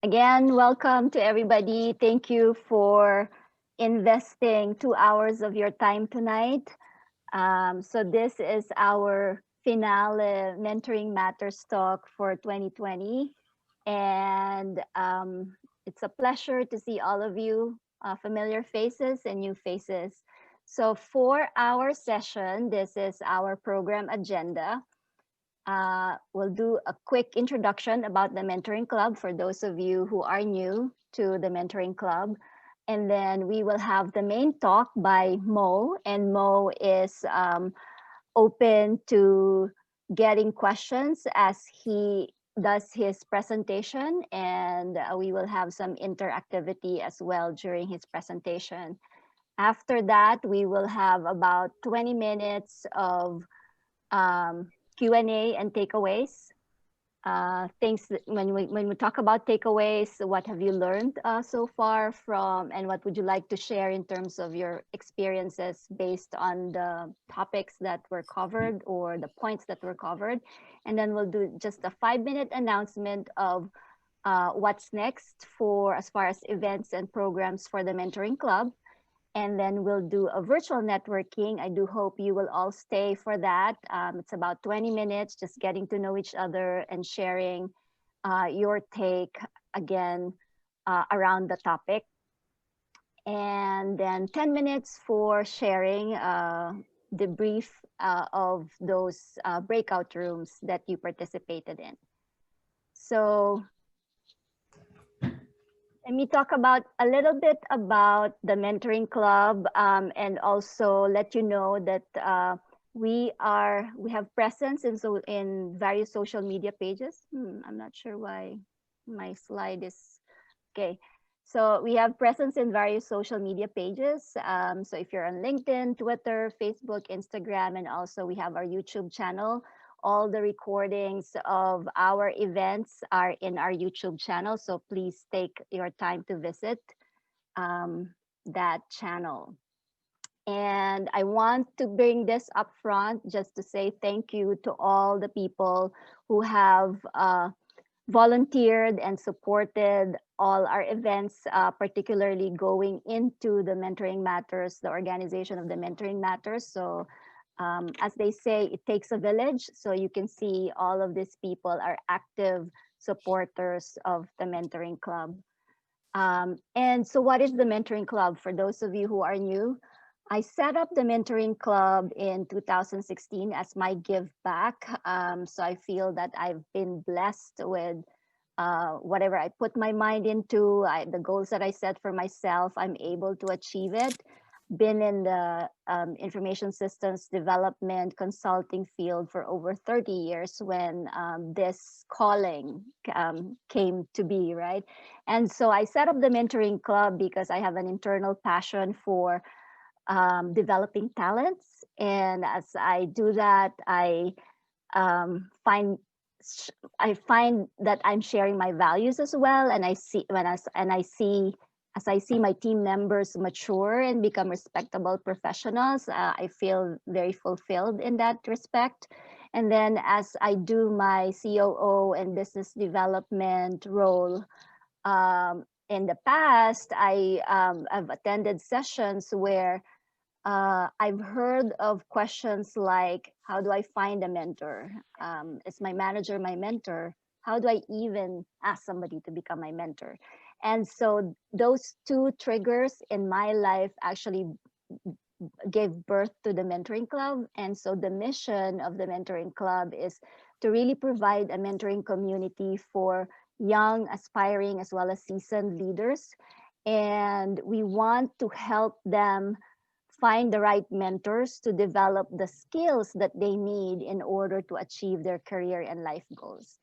Again, welcome to everybody. Thank you for investing 2 hours of your time tonight. So this is our finale Mentoring Matters talk for 2020. And it's a pleasure to see all of you, familiar faces and new faces. So for our session, this is our program agenda. We'll do a quick introduction about the Mentoring Club for those of you who are new to the Mentoring Club. And then we will have the main talk by Moe, and Moe is open to getting questions as he does his presentation, and we will have some interactivity as well during his presentation. After that, we will have about 20 minutes of Q&A and takeaways. Things that when we talk about takeaways, what have you learned so far from, and what would you like to share in terms of your experiences based on the topics that were covered or the points that were covered. And then we'll do just a 5-minute announcement of what's next for as far as events and programs for the Mentoring Club. And then we'll do a virtual networking. I do hope you will all stay for that. It's about 20 minutes, just getting to know each other and sharing your take again around the topic. And then 10 minutes for sharing the brief of those breakout rooms that you participated in. So let me talk about a little bit about the Mentoring Club, and also let you know that we have presence in various social media pages. I'm not sure why my slide is okay. So we have presence in various social media pages. So if you're on LinkedIn, Twitter, Facebook, Instagram, and also we have our YouTube channel. All the recordings of our events are in our YouTube channel, so please take your time to visit that channel. And I want to bring this up front just to say thank you to all the people who have volunteered and supported all our events, particularly going into the Mentoring Matters, the organization of the Mentoring Matters. So as they say, it takes a village. So you can see all of these people are active supporters of the Mentoring Club. And so what is the Mentoring Club? For those of you who are new, I set up the Mentoring Club in 2016 as my give back. So I feel that I've been blessed with whatever I put my mind into, the goals that I set for myself, I'm able to achieve it. Been in the information systems development consulting field for over 30 years when this calling came to be, right? And so I set up the Mentoring Club because I have an internal passion for developing talents. And as I do that, I find that I'm sharing my values as well. And I see as I see my team members mature and become respectable professionals, I feel very fulfilled in that respect. And then as I do my COO and business development role, in the past, I've attended sessions where I've heard of questions like, how do I find a mentor? Is my manager my mentor? How do I even ask somebody to become my mentor? And so those two triggers in my life actually gave birth to the Mentoring Club. And so the mission of the Mentoring Club is to really provide a mentoring community for young, aspiring, as well as seasoned leaders. And we want to help them find the right mentors to develop the skills that they need in order to achieve their career and life goals.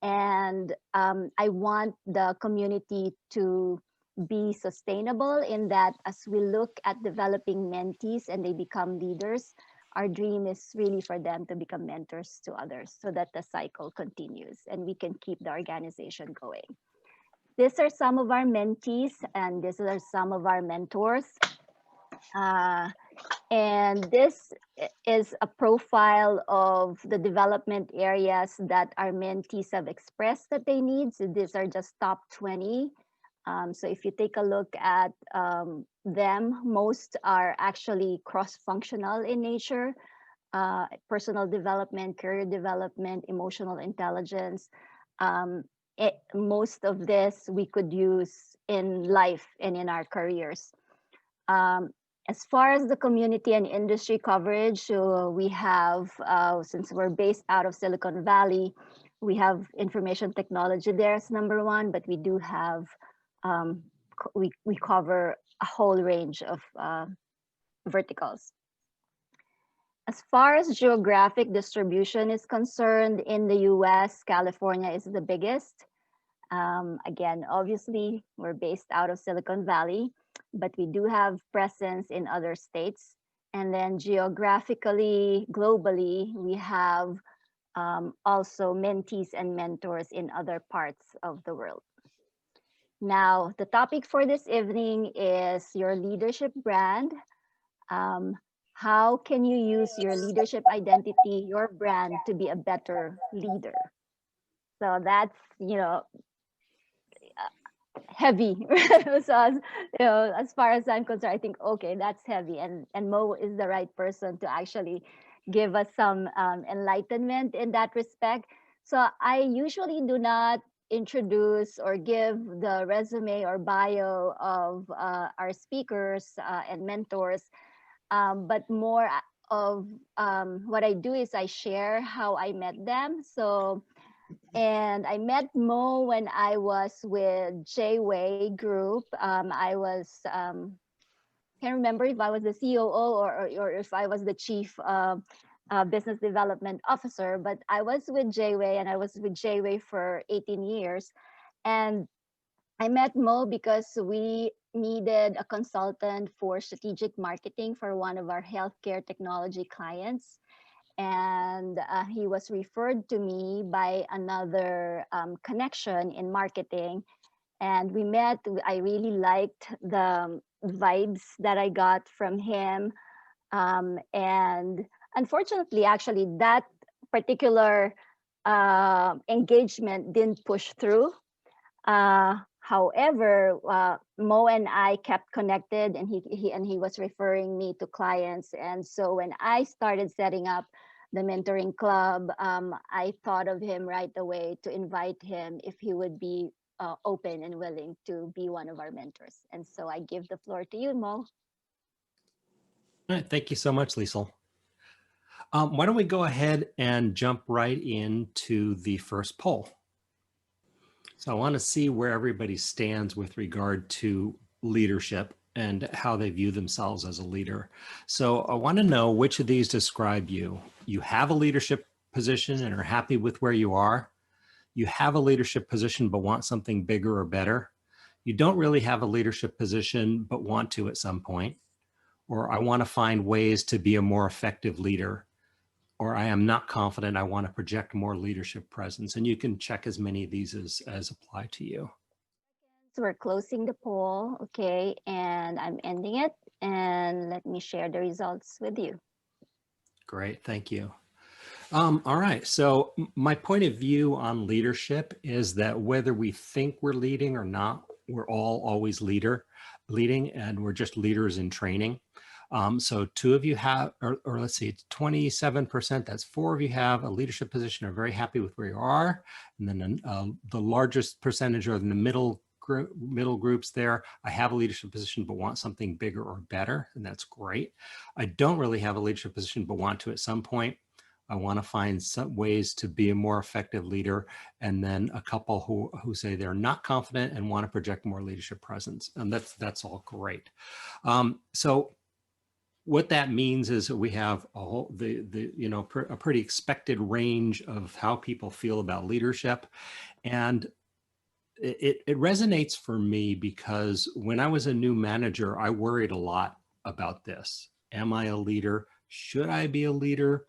And I want the community to be sustainable in that as we look at developing mentees and they become leaders, our dream is really for them to become mentors to others so that the cycle continues and we can keep the organization going. These are some of our mentees and these are some of our mentors. And this is a profile of the development areas that our mentees have expressed that they need. So these are just top 20. So if you take a look at them, most are actually cross-functional in nature. Personal development, career development, emotional intelligence. Most of this we could use in life and in our careers. Um, as far as the community and industry coverage, we have, since we're based out of Silicon Valley, we have information technology there as number one, but we do have, we cover a whole range of verticals. As far as geographic distribution is concerned, in the US, California is the biggest. Again, obviously, we're based out of Silicon Valley, but we do have presence in other states. And then geographically, globally, we have also mentees and mentors in other parts of the world. Now, the topic for this evening is your leadership brand. How can you use your leadership identity, your brand, to be a better leader? So that's, heavy. So as far as I'm concerned, I think, okay, that's heavy. And Mo is the right person to actually give us some enlightenment in that respect. So I usually do not introduce or give the resume or bio of our speakers and mentors, but more of what I do is I share how I met them. So, and I met Mo when I was with J-Way Group. I was, can't remember if I was the COO or if I was the chief business development officer, but I was with J-Way, and I was with J-Way for 18 years. And I met Mo because we needed a consultant for strategic marketing for one of our healthcare technology clients. And he was referred to me by another connection in marketing. And we met. I really liked the vibes that I got from him. And unfortunately, actually, that particular engagement didn't push through. However, Mo and I kept connected, and he was referring me to clients. And so when I started setting up the mentoring club, I thought of him right away to invite him if he would be open and willing to be one of our mentors. And so I give the floor to you, Mo. All right, thank you so much, Liesel. Why don't we go ahead and jump right into the first poll? So I want to see where everybody stands with regard to leadership and how they view themselves as a leader. So I want to know which of these describe you. You have a leadership position and are happy with where you are. You have a leadership position but want something bigger or better. You don't really have a leadership position but want to at some point. Or I want to find ways to be a more effective leader. Or I am not confident, I want to project more leadership presence. And you can check as many of these as apply to you. So we're closing the poll, okay, and I'm ending it. And let me share the results with you. Great, thank you. All right, so my point of view on leadership is that whether we think we're leading or not, we're all always leading, and we're just leaders in training. So 2 of you have, or let's see, it's 27%, that's 4 of you have a leadership position, are very happy with where you are. And then the largest percentage are in the middle groups there. I have a leadership position, but want something bigger or better, and that's great. I don't really have a leadership position, but want to at some point. I want to find some ways to be a more effective leader. And then a couple who say they're not confident and want to project more leadership presence. And that's all great. So what that means is that we have a whole, a pretty expected range of how people feel about leadership. And it resonates for me because when I was a new manager, I worried a lot about this. Am I a leader? Should I be a leader?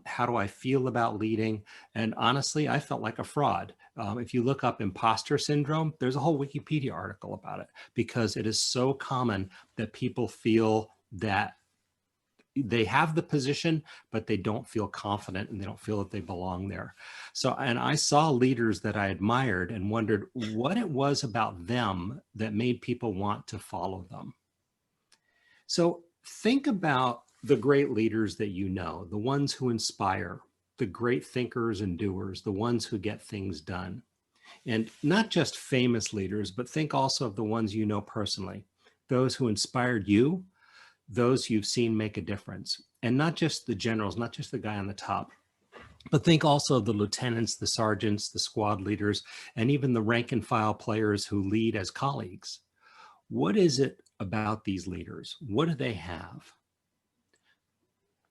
How do I feel about leading? And honestly, I felt like a fraud. If you look up imposter syndrome, there's a whole Wikipedia article about it because it is so common that people feel that they have the position, but they don't feel confident and they don't feel that they belong there. So, and I saw leaders that I admired and wondered what it was about them that made people want to follow them. So think about the great leaders that you know, the ones who inspire, the great thinkers and doers, the ones who get things done. And not just famous leaders, but think also of the ones you know personally, those who inspired you, those you've seen make a difference. And not just the generals, not just the guy on the top, but think also of the lieutenants, the sergeants, the squad leaders, and even the rank and file players who lead as colleagues. What is it about these leaders? What do they have?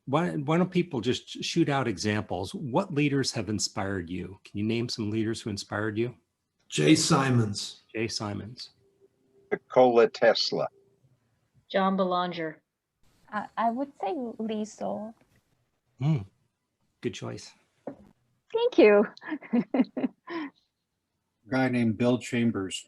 Why don't people just shoot out examples? What leaders have inspired you? Can you name some leaders who inspired you? Jay Simons. Jay Simons. Nikola Tesla. John Belanger. I would say Liesel. Good choice. Thank you. A guy named Bill Chambers.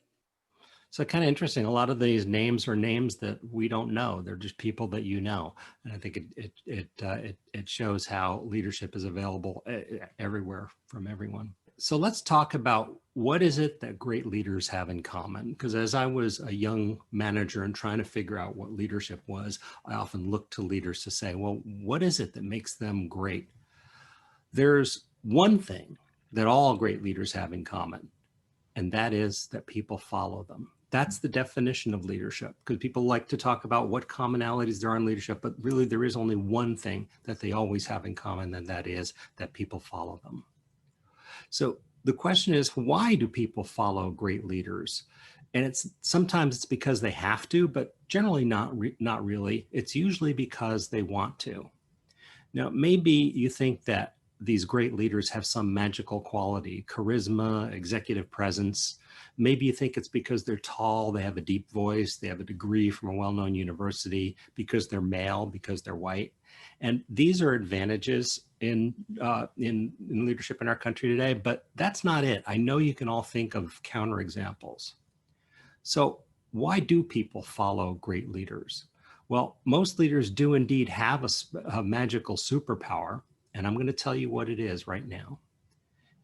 So kind of interesting. A lot of these names are names that we don't know. They're just people that you know. And I think it shows how leadership is available everywhere from everyone. So let's talk about what is it that great leaders have in common? Because as I was a young manager and trying to figure out what leadership was, I often looked to leaders to say, well, what is it that makes them great? There's one thing that all great leaders have in common, and that is that people follow them. That's the definition of leadership, because people like to talk about what commonalities there are in leadership, but really there is only one thing that they always have in common, and that is that people follow them. So the question is, why do people follow great leaders? And sometimes it's because they have to, but generally not really. It's usually because they want to. Now, maybe you think that these great leaders have some magical quality, charisma, executive presence. Maybe you think it's because they're tall, they have a deep voice, they have a degree from a well-known university, because they're male, because they're white. And these are advantages in leadership in our country today, but that's not it. I know you can all think of counterexamples. So why do people follow great leaders? Well, most leaders do indeed have a magical superpower, and I'm going to tell you what it is right now.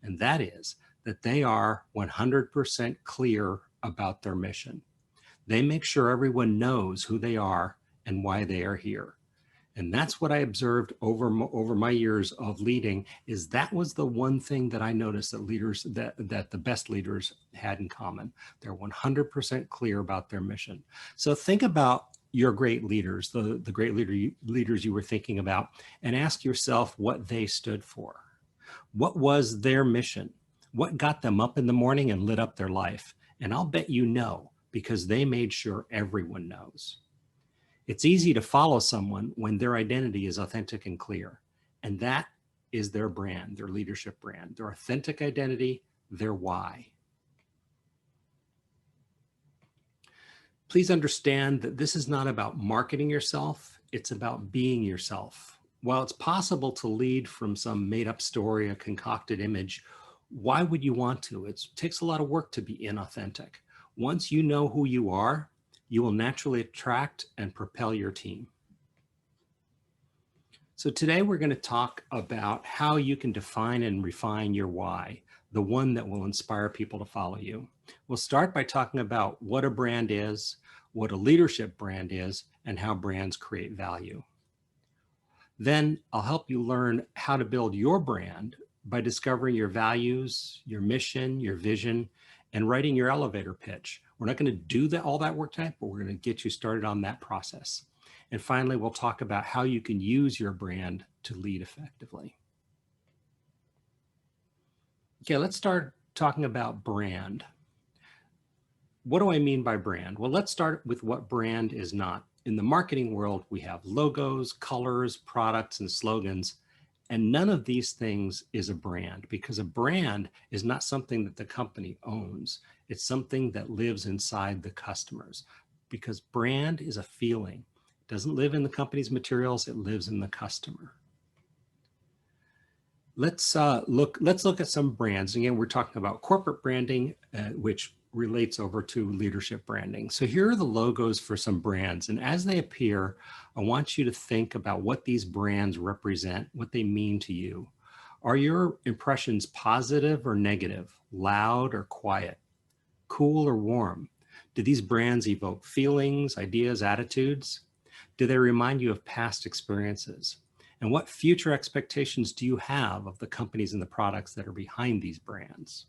And that is that they are 100% clear about their mission. They make sure everyone knows who they are and why they are here. And that's what I observed over my years of leading, is that was the one thing that I noticed that leaders, that the best leaders had in common. They're 100% clear about their mission. So think about your great leaders, the great leaders you were thinking about, and ask yourself what they stood for. What was their mission? What got them up in the morning and lit up their life? And I'll bet you know, because they made sure everyone knows. It's easy to follow someone when their identity is authentic and clear. And that is their brand, their leadership brand, their authentic identity, their why. Please understand that this is not about marketing yourself, it's about being yourself. While it's possible to lead from some made-up story, a concocted image, why would you want to? It takes a lot of work to be inauthentic. Once you know who you are, you will naturally attract and propel your team. So today we're going to talk about how you can define and refine your why, the one that will inspire people to follow you. We'll start by talking about what a brand is, what a leadership brand is, and how brands create value. Then I'll help you learn how to build your brand by discovering your values, your mission, your vision, and writing your elevator pitch. We're not going to do all that work tonight, but we're going to get you started on that process. And finally, we'll talk about how you can use your brand to lead effectively. Okay, let's start talking about brand. What do I mean by brand? Well, let's start with what brand is not. In the marketing world, we have logos, colors, products, and slogans. And none of these things is a brand, because a brand is not something that the company owns. It's something that lives inside the customers, because brand is a feeling. It doesn't live in the company's materials, it lives in the customer. Let's look at some brands. Again, we're talking about corporate branding, which relates over to leadership branding. So here are the logos for some brands. And as they appear, I want you to think about what these brands represent, what they mean to you. Are your impressions positive or negative, loud or quiet, cool or warm? Do these brands evoke feelings, ideas, attitudes? Do they remind you of past experiences? And what future expectations do you have of the companies and the products that are behind these brands?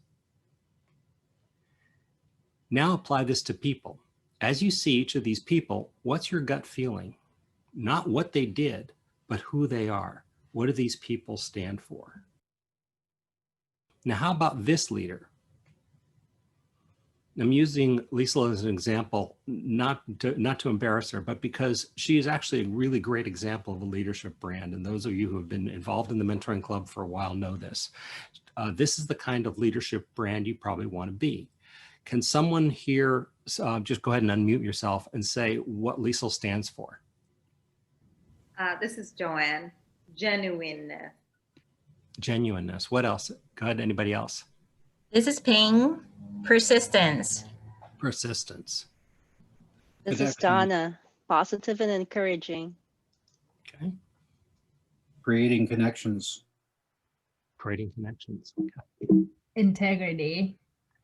Now apply this to people. As you see each of these people, what's your gut feeling? Not what they did, but who they are. What do these people stand for? Now, how about this leader? I'm using Liesel as an example, not to embarrass her, but because she is actually a really great example of a leadership brand. And those of you who have been involved in the mentoring club for a while know this. This is the kind of leadership brand you probably want to be. Can someone here just go ahead and unmute yourself and say what Liesel stands for? This is Joanne. Genuineness. Genuineness. What else? Go ahead, anybody else? This is Ping. Persistence. Persistence. This is Donna. Positive and encouraging. Okay. Creating connections. Creating connections. Okay. Integrity.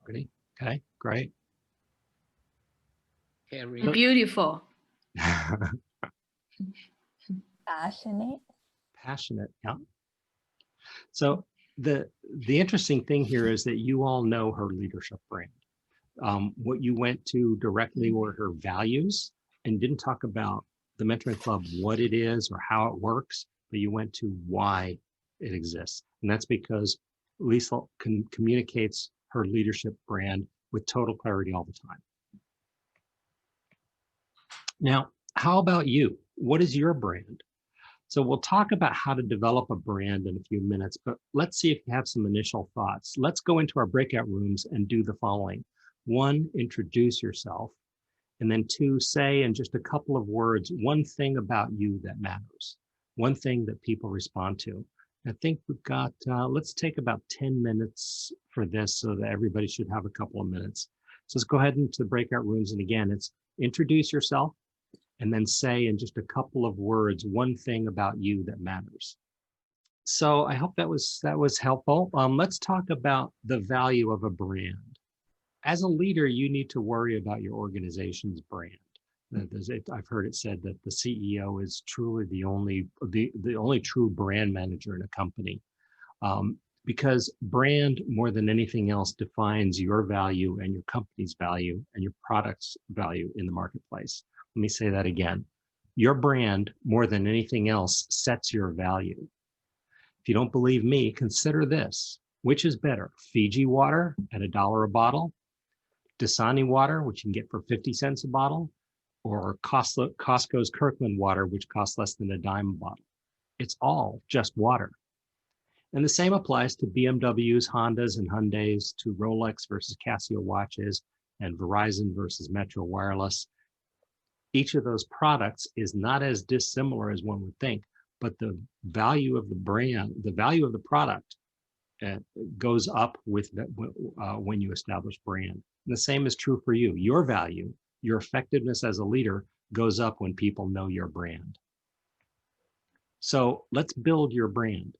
Ready? Okay, great. Beautiful. Passionate. Passionate, yeah. So the interesting thing here is that you all know her leadership brand. What you went to directly were her values and didn't talk about the mentoring club, what it is or how it works, but you went to why it exists. And that's because Liesel communicates her leadership brand with total clarity all the time. Now, how about you? What is your brand? So we'll talk about how to develop a brand in a few minutes, but let's see if you have some initial thoughts. Let's go into our breakout rooms and do the following. 1, introduce yourself. And then 2, say in just a couple of words, one thing about you that matters, one thing that people respond to. I think we've got, let's take about 10 minutes for this so that everybody should have a couple of minutes. So let's go ahead into the breakout rooms. And again, it's introduce yourself and then say in just a couple of words, one thing about you that matters. So I hope that was helpful. Let's talk about the value of a brand. As a leader, you need to worry about your organization's brand. I've heard it said that the CEO is truly the only true brand manager in a company, because brand, more than anything else, defines your value and your company's value and your product's value in the marketplace. Let me say that again. Your brand, more than anything else, sets your value. If you don't believe me, consider this. Which is better, Fiji water at $1 a bottle, Dasani water, which you can get for 50 cents a bottle, or Costco's Kirkland water, which costs less than a dime a bottle? It's all just water. And the same applies to BMWs, Hondas, and Hyundais, to Rolex versus Casio watches, and Verizon versus Metro Wireless. Each of those products is not as dissimilar as one would think, but the value of the brand, the value of the product goes up with when you establish brand. And the same is true for you. Your value, your effectiveness as a leader goes up when people know your brand. So let's build your brand.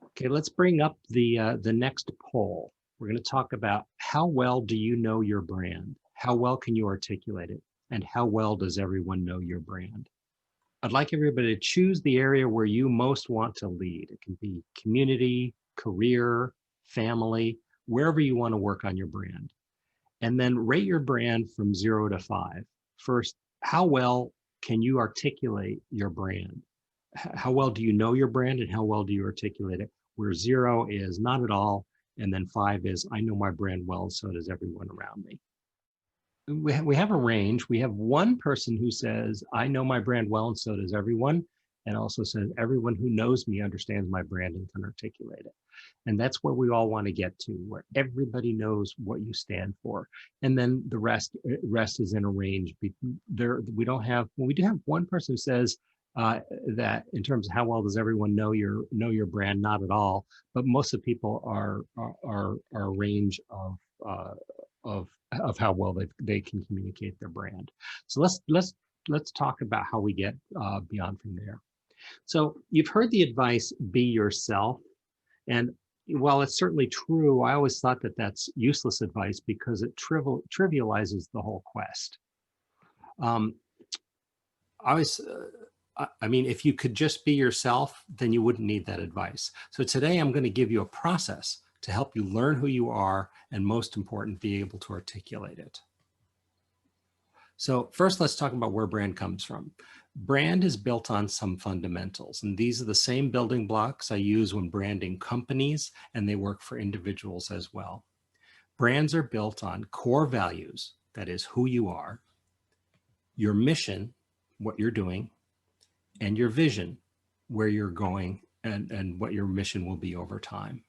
Okay, let's bring up the next poll. We're going to talk about how well do you know your brand? How well can you articulate it? And how well does everyone know your brand? I'd like everybody to choose the area where you most want to lead. It can be community, career, family, wherever you want to work on your brand. And then rate your brand from 0 to 5. First, how well can you articulate your brand? How well do you know your brand and how well do you articulate it? Where 0 is not at all, and then 5 is I know my brand well, and so does everyone around me. We have a range. We have one person who says, I know my brand well, and so does everyone, and also says, everyone who knows me understands my brand and can articulate it. And that's where we all want to get to, where everybody knows what you stand for. And then the rest is in a range. We do have one person who says that in terms of how well does everyone know your brand, not at all, but most of the people are a range of of how well they can communicate their brand. So let's talk about how we get beyond from there. So you've heard the advice, be yourself. And while it's certainly true, I always thought that that's useless advice because it trivializes the whole quest. I mean, if you could just be yourself, then you wouldn't need that advice. So today I'm going to give you a process to help you learn who you are and, most important, be able to articulate it. So first, let's talk about where brand comes from. Brand is built on some fundamentals, and these are the same building blocks I use when branding companies, and they work for individuals as well. Brands are built on core values, that is who you are, your mission, what you're doing, and your vision, where you're going and what your mission will be over time.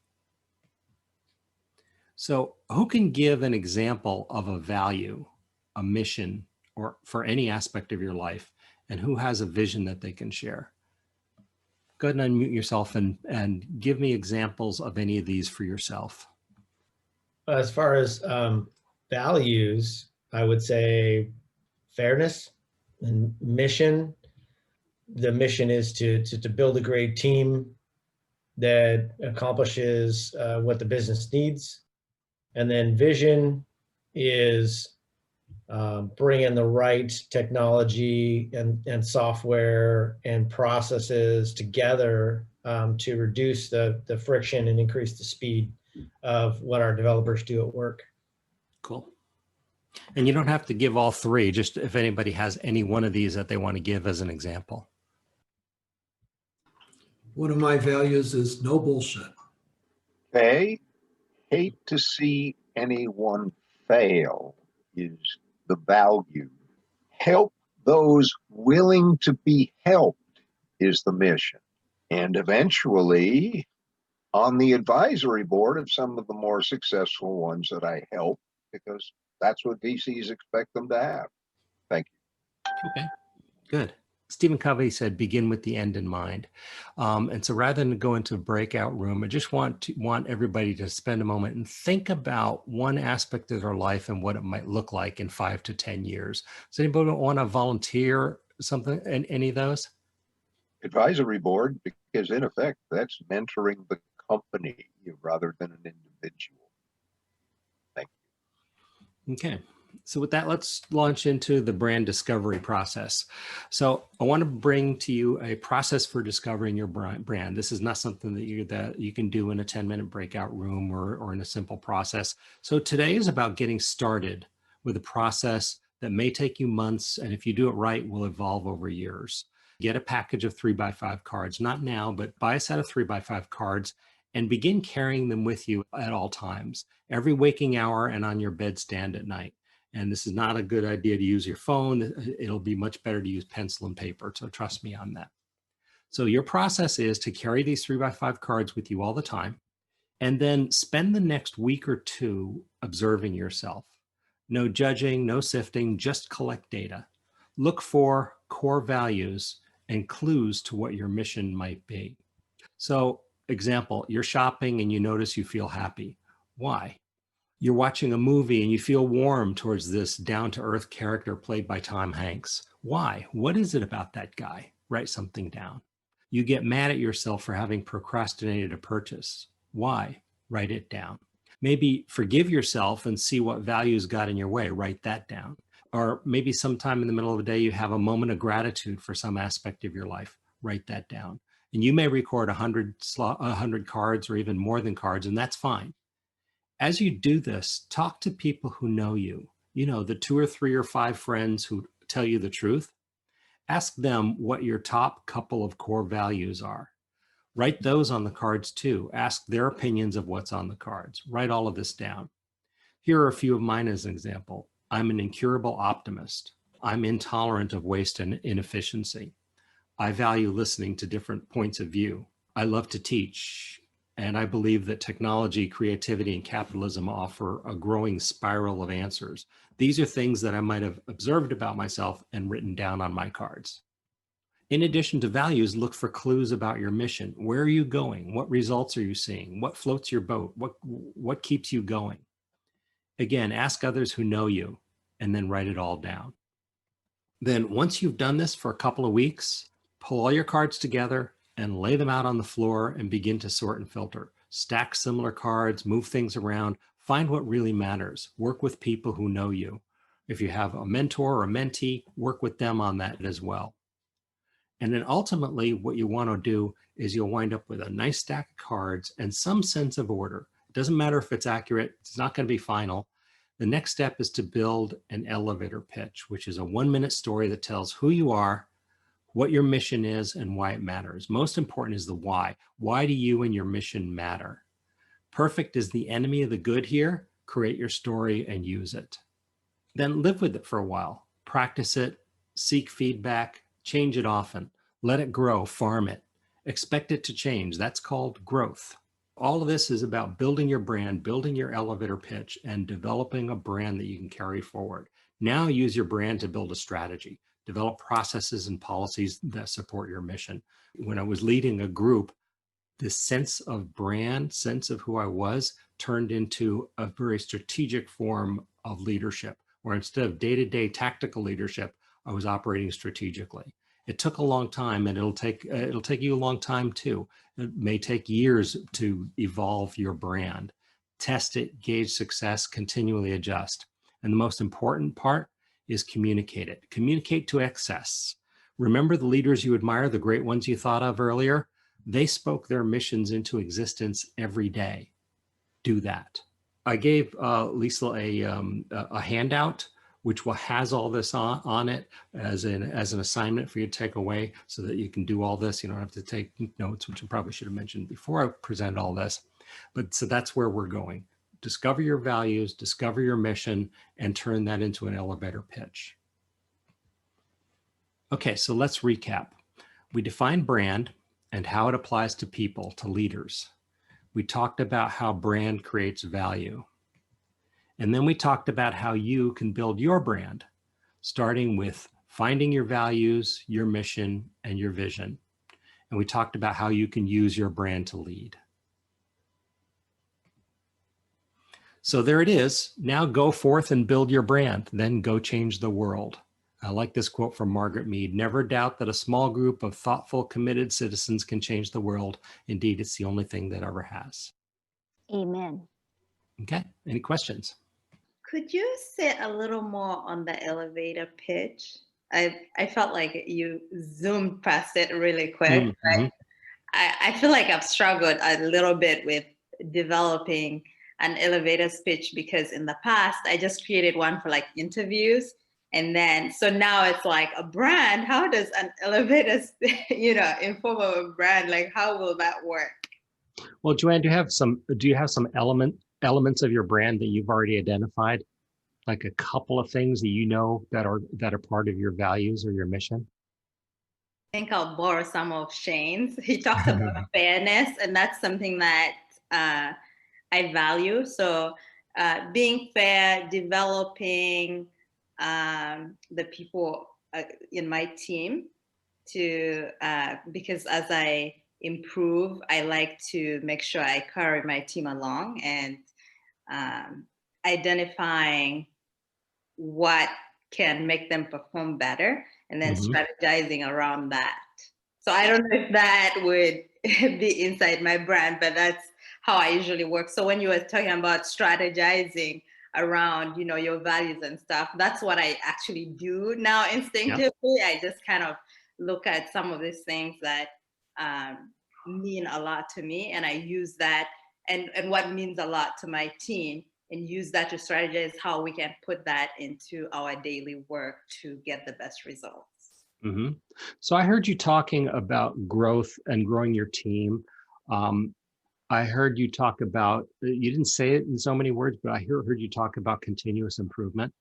So who can give an example of a value, a mission, or for any aspect of your life, and who has a vision that they can share? Go ahead and unmute yourself and give me examples of any of these for yourself. As far as values, I would say fairness and mission. The mission is to build a great team that accomplishes what the business needs. And then vision is bring in the right technology and software and processes together to reduce the friction and increase the speed of what our developers do at work. Cool. And you don't have to give all three, just if anybody has any one of these that they want to give as an example. One of my values is no bullshit. Okay. Hate to see anyone fail is the value. Help those willing to be helped is the mission. And eventually, on the advisory board of some of the more successful ones that I help, because that's what VCs expect them to have. Thank you. Okay, good. Stephen Covey said, begin with the end in mind. And so rather than go into a breakout room, I just want everybody to spend a moment and think about one aspect of their life and what it might look like in 5 to 10 years. Does anybody want to volunteer something, any of those? Advisory board, because in effect, that's mentoring the company rather than an individual. Thank you. Okay. So with that, let's launch into the brand discovery process. So I want to bring to you a process for discovering your brand. This is not something that you can do in a 10-minute breakout room or in a simple process. So today is about getting started with a process that may take you months, and if you do it right, will evolve over years. Get a package of 3x5 cards, not now, but buy a set of 3x5 cards and begin carrying them with you at all times, every waking hour and on your bedstand at night. And this is not a good idea to use your phone. It'll be much better to use pencil and paper. So trust me on that. So your process is to carry these 3x5 cards with you all the time, and then spend the next week or two observing yourself. No judging, no sifting, just collect data. Look for core values and clues to what your mission might be. So example, you're shopping and you notice you feel happy. Why? You're watching a movie and you feel warm towards this down-to-earth character played by Tom Hanks. Why? What is it about that guy? Write something down. You get mad at yourself for having procrastinated a purchase. Why? Write it down. Maybe forgive yourself and see what values got in your way. Write that down. Or maybe sometime in the middle of the day, you have a moment of gratitude for some aspect of your life. Write that down. And you may record 100 cards or even more than cards, and that's fine. As you do this, talk to people who know you. You know, the 2 or 3 or 5 friends who tell you the truth. Ask them what your top couple of core values are. Write those on the cards too. Ask their opinions of what's on the cards. Write all of this down. Here are a few of mine as an example. I'm an incurable optimist. I'm intolerant of waste and inefficiency. I value listening to different points of view. I love to teach. And I believe that technology, creativity, and capitalism offer a growing spiral of answers. These are things that I might have observed about myself and written down on my cards. In addition to values, look for clues about your mission. Where are you going? What results are you seeing? What floats your boat? What keeps you going? Again, ask others who know you and then write it all down. Then once you've done this for a couple of weeks, pull all your cards together and lay them out on the floor and begin to sort and filter. Stack similar cards, move things around, find what really matters. Work with people who know you. If you have a mentor or a mentee, work with them on that as well. And then ultimately what you want to do is you'll wind up with a nice stack of cards and some sense of order. It doesn't matter if it's accurate, it's not going to be final. The next step is to build an elevator pitch, which is a 1-minute story that tells who you are, what your mission is, and why it matters. Most important is the why. Why do you and your mission matter? Perfect is the enemy of the good here. Create your story and use it. Then live with it for a while. Practice it, seek feedback, change it often. Let it grow, farm it. Expect it to change. That's called growth. All of this is about building your brand, building your elevator pitch, and developing a brand that you can carry forward. Now use your brand to build a strategy. Develop processes and policies that support your mission. When I was leading a group, this sense of brand, sense of who I was, turned into a very strategic form of leadership, where instead of day-to-day tactical leadership, I was operating strategically. It took a long time, and it'll take you a long time too. It may take years to evolve your brand. Test it, gauge success, continually adjust. And the most important part is communicate it. Communicate to excess. Remember the leaders you admire, the great ones you thought of earlier? They spoke their missions into existence every day. Do that. I gave Liesel a handout which has all this on it as an assignment for you to take away so that you can do all this. You don't have to take notes, which I probably should have mentioned before I present all this. But so that's where we're going. Discover your values, discover your mission, and turn that into an elevator pitch. Okay, so let's recap. We defined brand and how it applies to people, to leaders. We talked about how brand creates value. And then we talked about how you can build your brand, starting with finding your values, your mission, and your vision. And we talked about how you can use your brand to lead. So there it is. Now go forth and build your brand, then go change the world. I like this quote from Margaret Mead. Never doubt that a small group of thoughtful, committed citizens can change the world. Indeed, it's the only thing that ever has. Amen. Okay, any questions? Could you say a little more on the elevator pitch? I felt like you zoomed past it really quick. Mm-hmm. I feel like I've struggled a little bit with developing an elevator pitch because in the past, I just created one for like interviews. And then, so now it's like a brand. How does an elevator, inform of a brand? Like, how will that work? Well, Joanne, do you have some elements of your brand that you've already identified? Like a couple of things that you know that are part of your values or your mission? I think I'll borrow some of Shane's. He talked about fairness, and that's something that I value. So being fair, developing the people in my team because as I improve, I like to make sure I carry my team along and identifying what can make them perform better and then strategizing around that. So I don't know if that would be inside my brand, but that's how I usually work. So when you were talking about strategizing around, your values and stuff, that's what I actually do now instinctively. Yep. I just kind of look at some of these things that mean a lot to me, and I use that and what means a lot to my team, and use that to strategize how we can put that into our daily work to get the best results. Mm-hmm. So I heard you talking about growth and growing your team. I heard you talk about, you didn't say it in so many words, but I heard you talk about continuous improvement,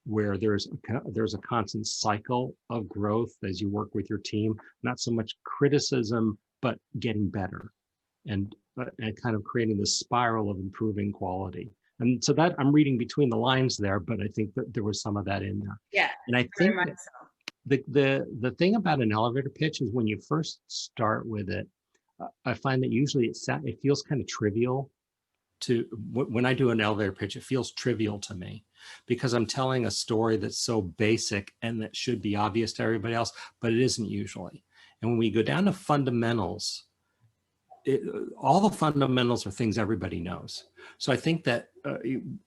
where there's a constant cycle of growth as you work with your team, not so much criticism, but getting better and kind of creating this spiral of improving quality. And so that I'm reading between the lines there, but I think that there was some of that in there. Yeah. And I think the thing about an elevator pitch is when you first start with it, I find that usually it feels kind of trivial when I do an elevator pitch, it feels trivial to me because I'm telling a story that's so basic and that should be obvious to everybody else, but it isn't usually. And when we go down to fundamentals, all the fundamentals are things everybody knows. So I think that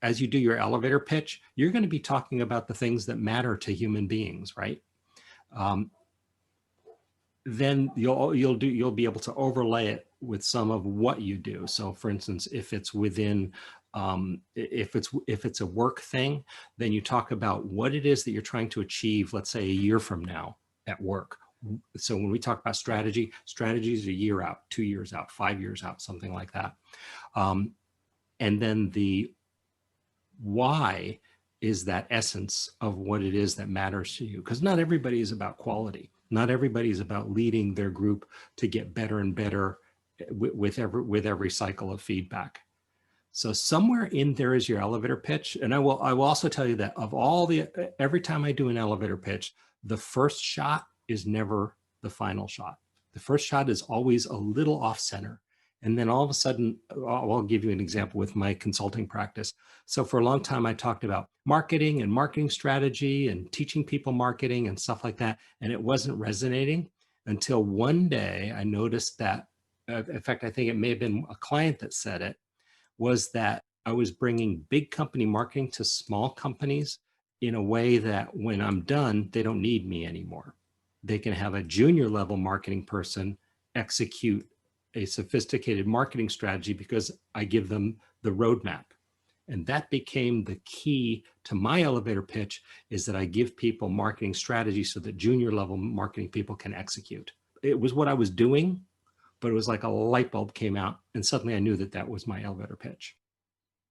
as you do your elevator pitch, you're going to be talking about the things that matter to human beings, right? Then you'll be able to overlay it with some of what you do. So for instance, if it's within, if it's a work thing, then you talk about what it is that you're trying to achieve, let's say a year from now at work. So when we talk about strategy is a year out, 2 years out, 5 years out, something like that. And then the why is that essence of what it is that matters to you. Because not everybody is about quality. Not everybody is about leading their group to get better and better with every cycle of feedback. So somewhere in there is your elevator pitch. And I will also tell you that of every time I do an elevator pitch, the first shot is never the final shot. The first shot is always a little off center. And then all of a sudden, I'll give you an example with my consulting practice. So for a long time, I talked about marketing and marketing strategy and teaching people marketing and stuff like that. And it wasn't resonating until one day I noticed that, in fact, I think it may have been a client that said it, was that I was bringing big company marketing to small companies in a way that when I'm done, they don't need me anymore. They can have a junior level marketing person execute a sophisticated marketing strategy because I give them the roadmap. And that became the key to my elevator pitch, is that I give people marketing strategy so that junior level marketing people can execute. It was what I was doing, but it was like a light bulb came out and suddenly I knew that that was my elevator pitch.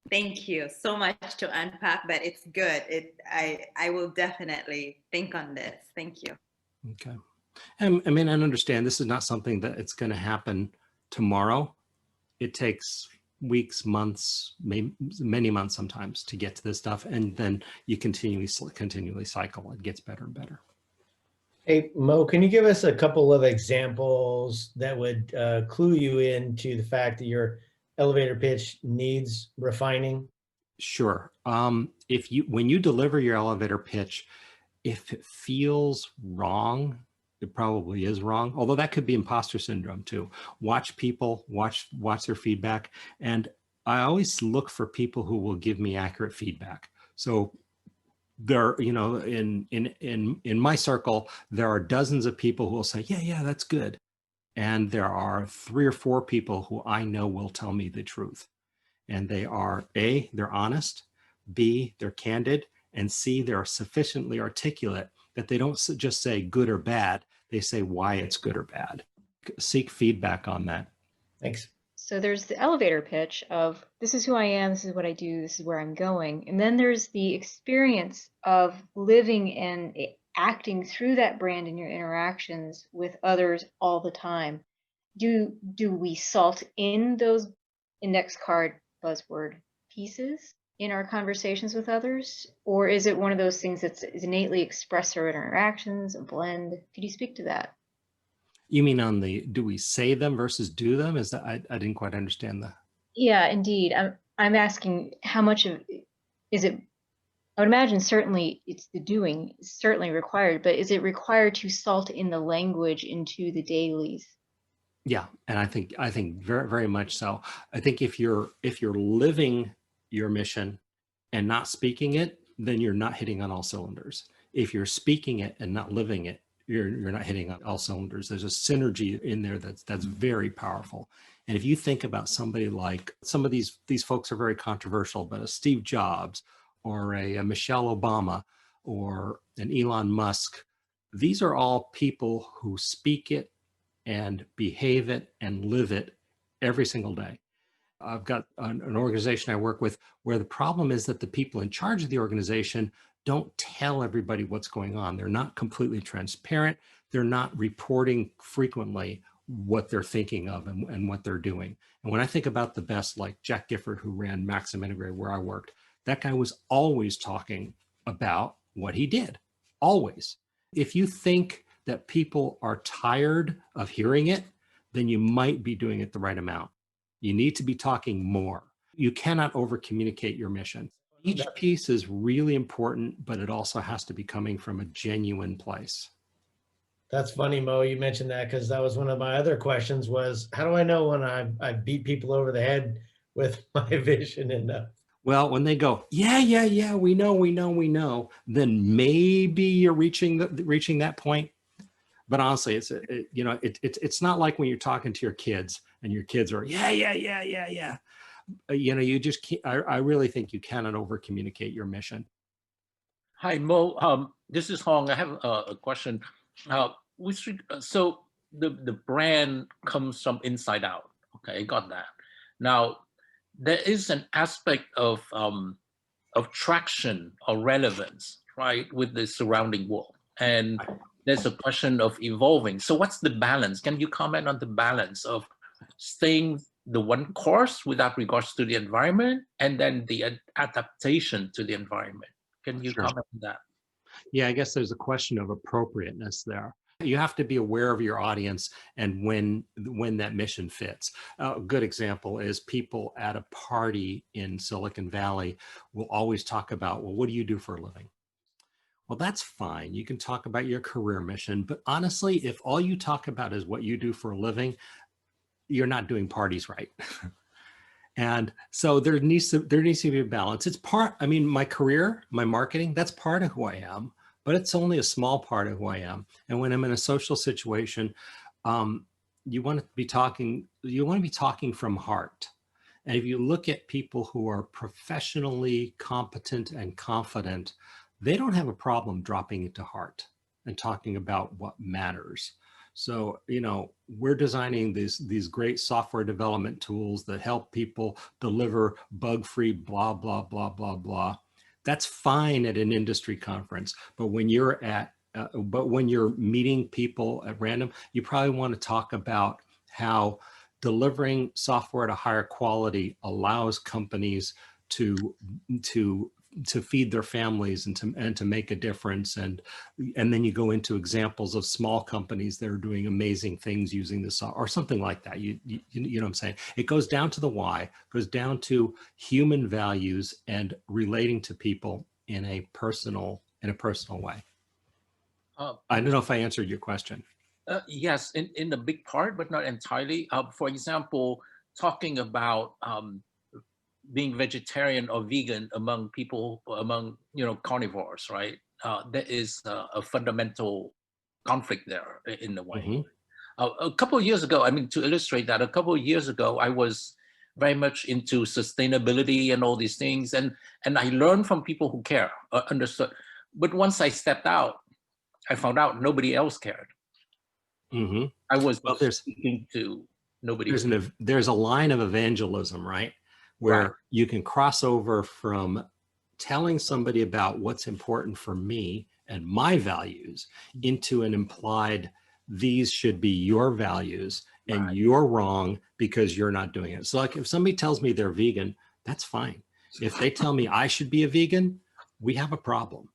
Thank you so much to unpack, but it's good. I will definitely think on this. Thank you. Okay. And I mean, I understand this is not something that it's going to happen tomorrow. It takes weeks, months, maybe many months sometimes to get to this stuff. And then you continually cycle. It gets better and better. Hey, Mo, can you give us a couple of examples that would clue you into the fact that your elevator pitch needs refining? Sure. When you deliver your elevator pitch, if it feels wrong, it probably is wrong. Although that could be imposter syndrome too. Watch people, watch their feedback. And I always look for people who will give me accurate feedback. So there, in my circle, there are dozens of people who will say, yeah, that's good. And there are 3 or 4 people who I know will tell me the truth. And they are A, they're honest, B, they're candid, and C, they're sufficiently articulate that they don't just say good or bad, they say why it's good or bad. Seek feedback on that. Thanks. So there's the elevator pitch of this is who I am, this is what I do, this is where I'm going. And then there's the experience of living and acting through that brand in your interactions with others all the time. Do we salt in those index card buzzword pieces in our conversations with others? Or is it one of those things that's innately expressed through interactions, a blend? Could you speak to that? You mean on the, do we say them versus do them? Is that, I didn't quite understand that. Yeah, indeed. I'm asking how much of, is it, I would imagine certainly it's the doing, certainly required, but is it required to salt in the language into the dailies? Yeah, and I think very, very much so. I think if you're living your mission and not speaking it, then you're not hitting on all cylinders. If you're speaking it and not living it, you're not hitting on all cylinders. There's a synergy in there that's very powerful. And if you think about somebody like, some of these folks are very controversial, but a Steve Jobs or a Michelle Obama or an Elon Musk, these are all people who speak it and behave it and live it every single day. I've got an organization I work with where the problem is that the people in charge of the organization don't tell everybody what's going on. They're not completely transparent. They're not reporting frequently what they're thinking of and what they're doing. And when I think about the best, like Jack Gifford, who ran Maxim Integrated where I worked, that guy was always talking about what he did, always. If you think that people are tired of hearing it, then you might be doing it the right amount. You need to be talking more. You cannot over communicate your mission. Each piece is really important, but it also has to be coming from a genuine place. That's funny, Mo, you mentioned that, because that was one of my other questions was, how do I know when I beat people over the head with my vision enough? Well, when they go, yeah, we know, then maybe you're reaching that point. But honestly, it's not like when you're talking to your kids and your kids are, yeah. You just can't, I really think you cannot over communicate your mission. Hi, Mo. This is Hong. I have a question. So the brand comes from inside out. Okay, got that. Now, there is an aspect of traction or relevance, right, with the surrounding world, and there's a question of evolving. So, what's the balance? Can you comment on the balance of staying the one course without regards to the environment, and then the adaptation to the environment? Can you comment on that? Yeah, I guess there's a question of appropriateness there. You have to be aware of your audience and when that mission fits. A good example is people at a party in Silicon Valley will always talk about, well, what do you do for a living? Well, that's fine. You can talk about your career mission, but honestly, if all you talk about is what you do for a living, you're not doing parties right. And so there needs to be a balance. It's my career, my marketing, that's part of who I am, but it's only a small part of who I am. And when I'm in a social situation, you want to be talking from heart. And if you look at people who are professionally competent and confident, they don't have a problem dropping it to heart and talking about what matters. So, we're designing these great software development tools that help people deliver bug-free, blah, blah, blah, blah, blah. That's fine at an industry conference, but when you're meeting people at random, you probably want to talk about how delivering software at a higher quality allows companies to feed their families and to make a difference. And then you go into examples of small companies that are doing amazing things using this or something like that. You know what I'm saying? It goes down to the why, goes down to human values and relating to people in a personal way. I don't know if I answered your question. Yes, in a big part, but not entirely. For example, talking about being vegetarian or vegan among carnivores, right? There is a fundamental conflict there in a way. Mm-hmm. A couple of years ago, to illustrate that, a couple of years ago, I was very much into sustainability and all these things, and I learned from people who care, understood. But once I stepped out, I found out nobody else cared. Mm-hmm. I was speaking to nobody. There's a line of evangelism, right? Where you can cross over from telling somebody about what's important for me and my values into an implied, these should be your values and you're wrong because you're not doing it. So like if somebody tells me they're vegan, that's fine. If they tell me I should be a vegan, we have a problem.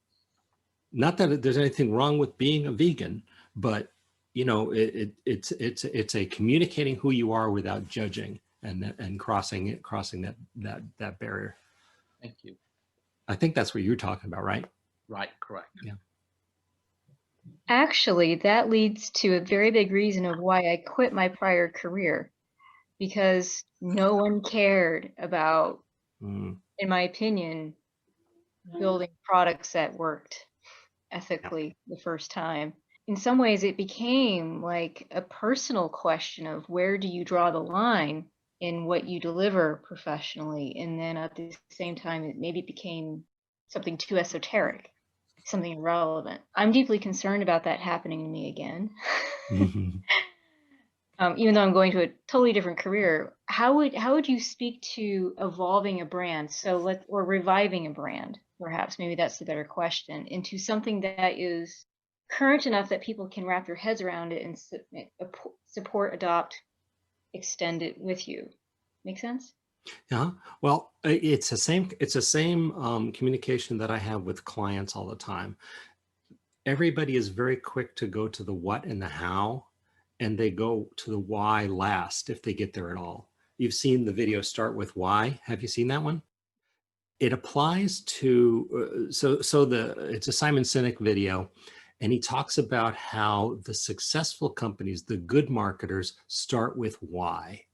Not that there's anything wrong with being a vegan, but it's a communicating who you are without judging. And crossing that barrier. Thank you. I think that's what you're talking about, right? Right, correct. Yeah. Actually, that leads to a very big reason of why I quit my prior career, because no one cared about, in my opinion, building products that worked ethically the first time. In some ways, it became like a personal question of where do you draw the line in what you deliver professionally, and then at the same time it maybe became something too esoteric, something irrelevant. I'm deeply concerned about that happening to me again. Mm-hmm. Even though I'm going to a totally different career, how would you speak to evolving a brand, or reviving a brand, perhaps, maybe that's the better question, into something that is current enough that people can wrap their heads around it and support, adopt, extend it with you? Make sense? Yeah. Well, it's the same communication that I have with clients all the time. Everybody is very quick to go to the what and the how, and they go to the why last if they get there at all. you've seen the video Start With Why. Have you seen that one? It applies to, it's a Simon Sinek video, and he talks about how the successful companies, the good marketers, start with why.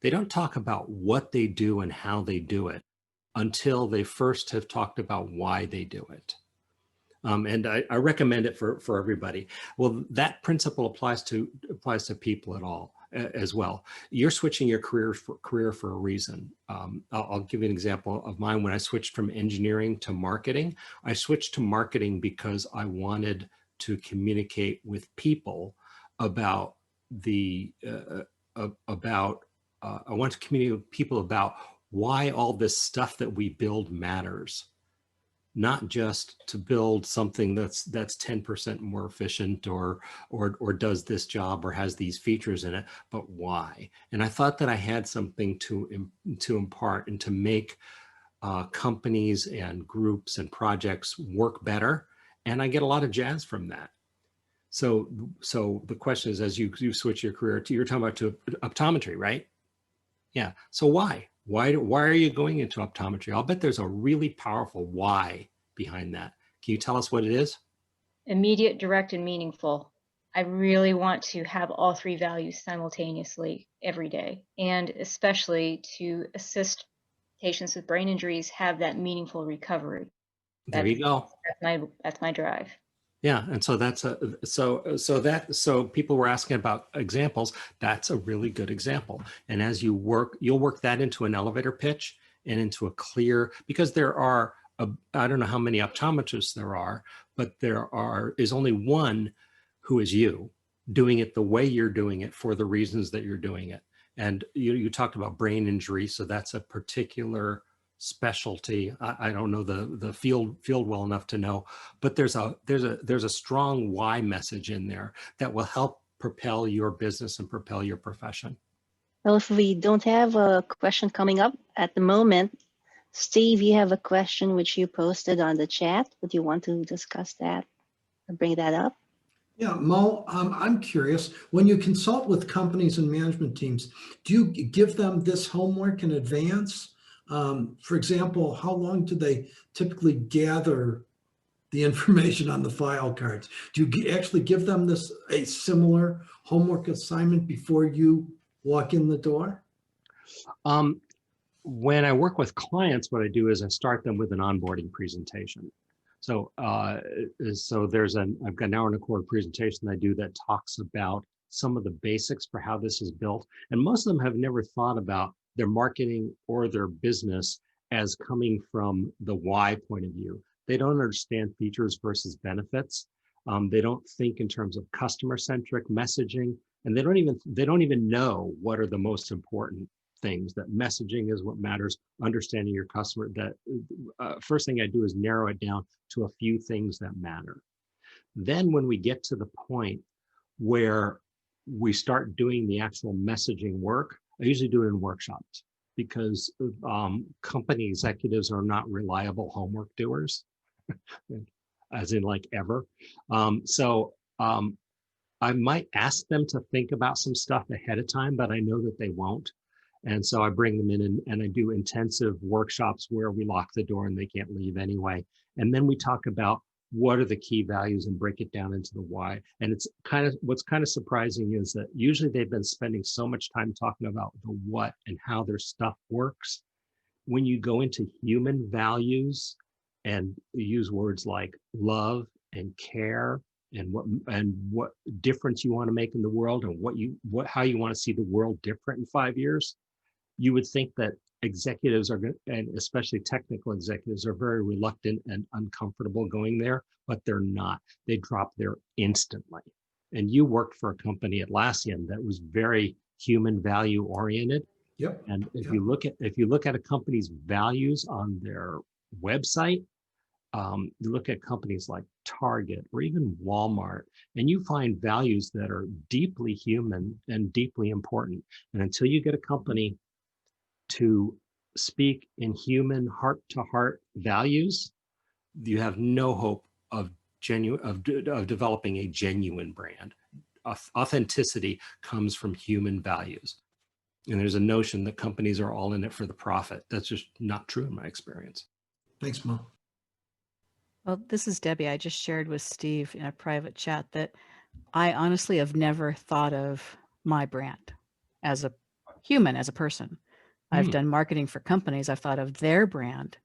They don't talk about what they do and how they do it until they first have talked about why they do it. And I recommend it for everybody. Well, that principle applies to people at all as well. You're switching your career for a reason. I'll give you an example of mine. When I switched from engineering to marketing, I switched to marketing because I wanted to communicate with people about I want to communicate with people about why all this stuff that we build matters. Not just to build something that's 10% more efficient or does this job or has these features in it, but why? And I thought that I had something to impart and to make companies and groups and projects work better. And I get a lot of jazz from that. So the question is, as you switch your career you're talking about to optometry, right? Yeah. So why? Why are you going into optometry? I'll bet there's a really powerful why behind that. Can you tell us what it is? Immediate, direct, and meaningful. I really want to have all three values simultaneously every day, and especially to assist patients with brain injuries have that meaningful recovery. There you go. That's my drive. Yeah, and so that's so people were asking about examples. That's a really good example. And as you work, you'll work that into an elevator pitch and into a clear, because there are I don't know how many optometrists there are, but is only one who is you doing it the way you're doing it for the reasons that you're doing it. And you talked about brain injury, so that's a particular specialty. I don't know the field well enough to know, but there's a strong why message in there that will help propel your business and propel your profession. Well, if we don't have a question coming up at the moment, Steve, you have a question which you posted on the chat. Would you want to discuss that or bring that up? Yeah, Mo, I'm curious, when you consult with companies and management teams, do you give them this homework in advance? For example, how long do they typically gather the information on the file cards? Do you actually give them a similar homework assignment before you walk in the door? When I work with clients, what I do is I start them with an onboarding presentation. So I've got an hour and a quarter presentation I do that talks about some of the basics for how this is built. And most of them have never thought about their marketing or their business as coming from the why point of view. They don't understand features versus benefits. They don't think in terms of customer-centric messaging, and they don't even know what are the most important things. That messaging is what matters, understanding your customer. That first thing I do is narrow it down to a few things that matter. Then when we get to the point where we start doing the actual messaging work, I usually do it in workshops, because company executives are not reliable homework doers, as in like ever. I might ask them to think about some stuff ahead of time, but I know that they won't. And so I bring them in and I do intensive workshops where we lock the door and they can't leave anyway. And then we talk about what are the key values and break it down into the why. And it's what's kind of surprising is that usually they've been spending so much time talking about the what and how their stuff works. When you go into human values and use words like love and care and what difference you want to make in the world and how you want to see the world different in 5 years, you would think that executives are, and especially technical executives, are very reluctant and uncomfortable going there, but they're not. They drop there instantly. And you worked for a company, Atlassian, that was very human value oriented. Yep. And if you look at a company's values on their website, you look at companies like Target or even Walmart, and you find values that are deeply human and deeply important. And until you get a company to speak in human heart-to-heart values, you have no hope of developing a genuine brand. Authenticity comes from human values. And there's a notion that companies are all in it for the profit. That's just not true in my experience. Thanks, Mo. Well, this is Debbie. I just shared with Steve in a private chat that I honestly have never thought of my brand as a human, as a person. I've done marketing for companies. I've thought of their brand.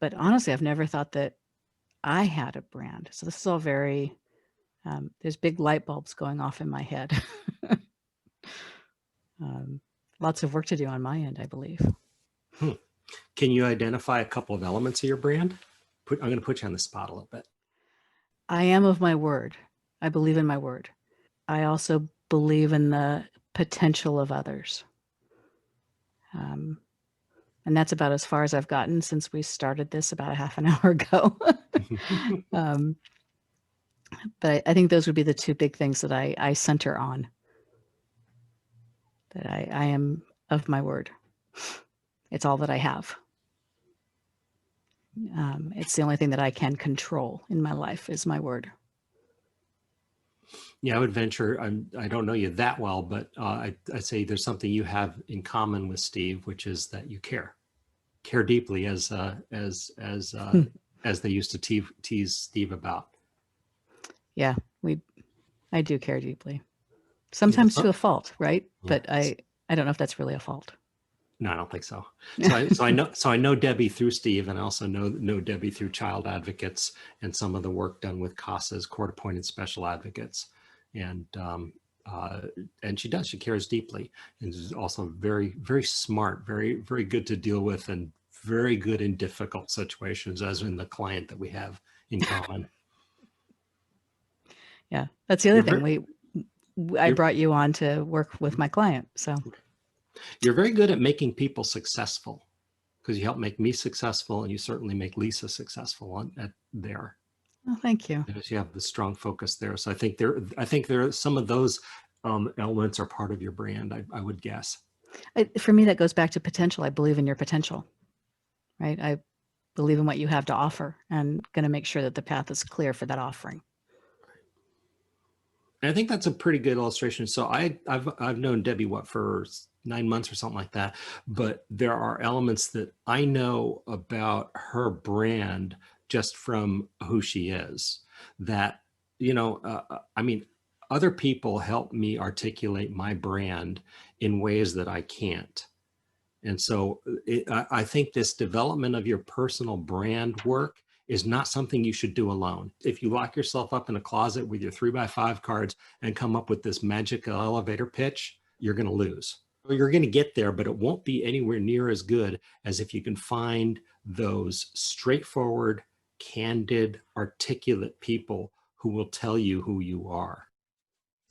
But honestly, I've never thought that I had a brand. So this is all very, there's big light bulbs going off in my head. Lots of work to do on my end, I believe. Can you identify a couple of elements of your brand? I'm going to put you on the spot a little bit. I am of my word. I believe in my word. I also believe in the potential of others. And that's about as far as I've gotten since we started this about a half an hour ago. But I think those would be the two big things that I center on. That I am of my word. It's all that I have. It's the only thing that I can control in my life is my word. Yeah, I would venture, I don't know you that well, but I'd say there's something you have in common with Steve, which is that you care deeply, as they used to tease Steve about. Yeah, I do care deeply. Sometimes to a fault, right? But I don't know if that's really a fault. No, I don't think so. So I know Debbie through Steve, and I also know Debbie through Child Advocates and some of the work done with CASA's court-appointed special advocates, and she cares deeply, and is also very, very smart, very, very good to deal with, and very good in difficult situations, as in the client that we have in common. Yeah, that's the other thing. I brought you on to work with my client, so. You're very good at making people successful, because you help make me successful, and you certainly make Lisa successful there. Oh, thank you. Because you have the strong focus there. So I think there are some of those elements are part of your brand, I would guess. For me, that goes back to potential. I believe in your potential, right? I believe in what you have to offer, and going to make sure that the path is clear for that offering. And I think that's a pretty good illustration. So I've known Debbie, for 9 months or something like that, but there are elements that I know about her brand just from who she is, that, I mean, other people help me articulate my brand in ways that I can't. And so I think this development of your personal brand work is not something you should do alone. If you lock yourself up in a closet with your 3x5 cards and come up with this magical elevator pitch, you're going to lose. You're going to get there, but it won't be anywhere near as good as if you can find those straightforward, candid, articulate people who will tell you who you are.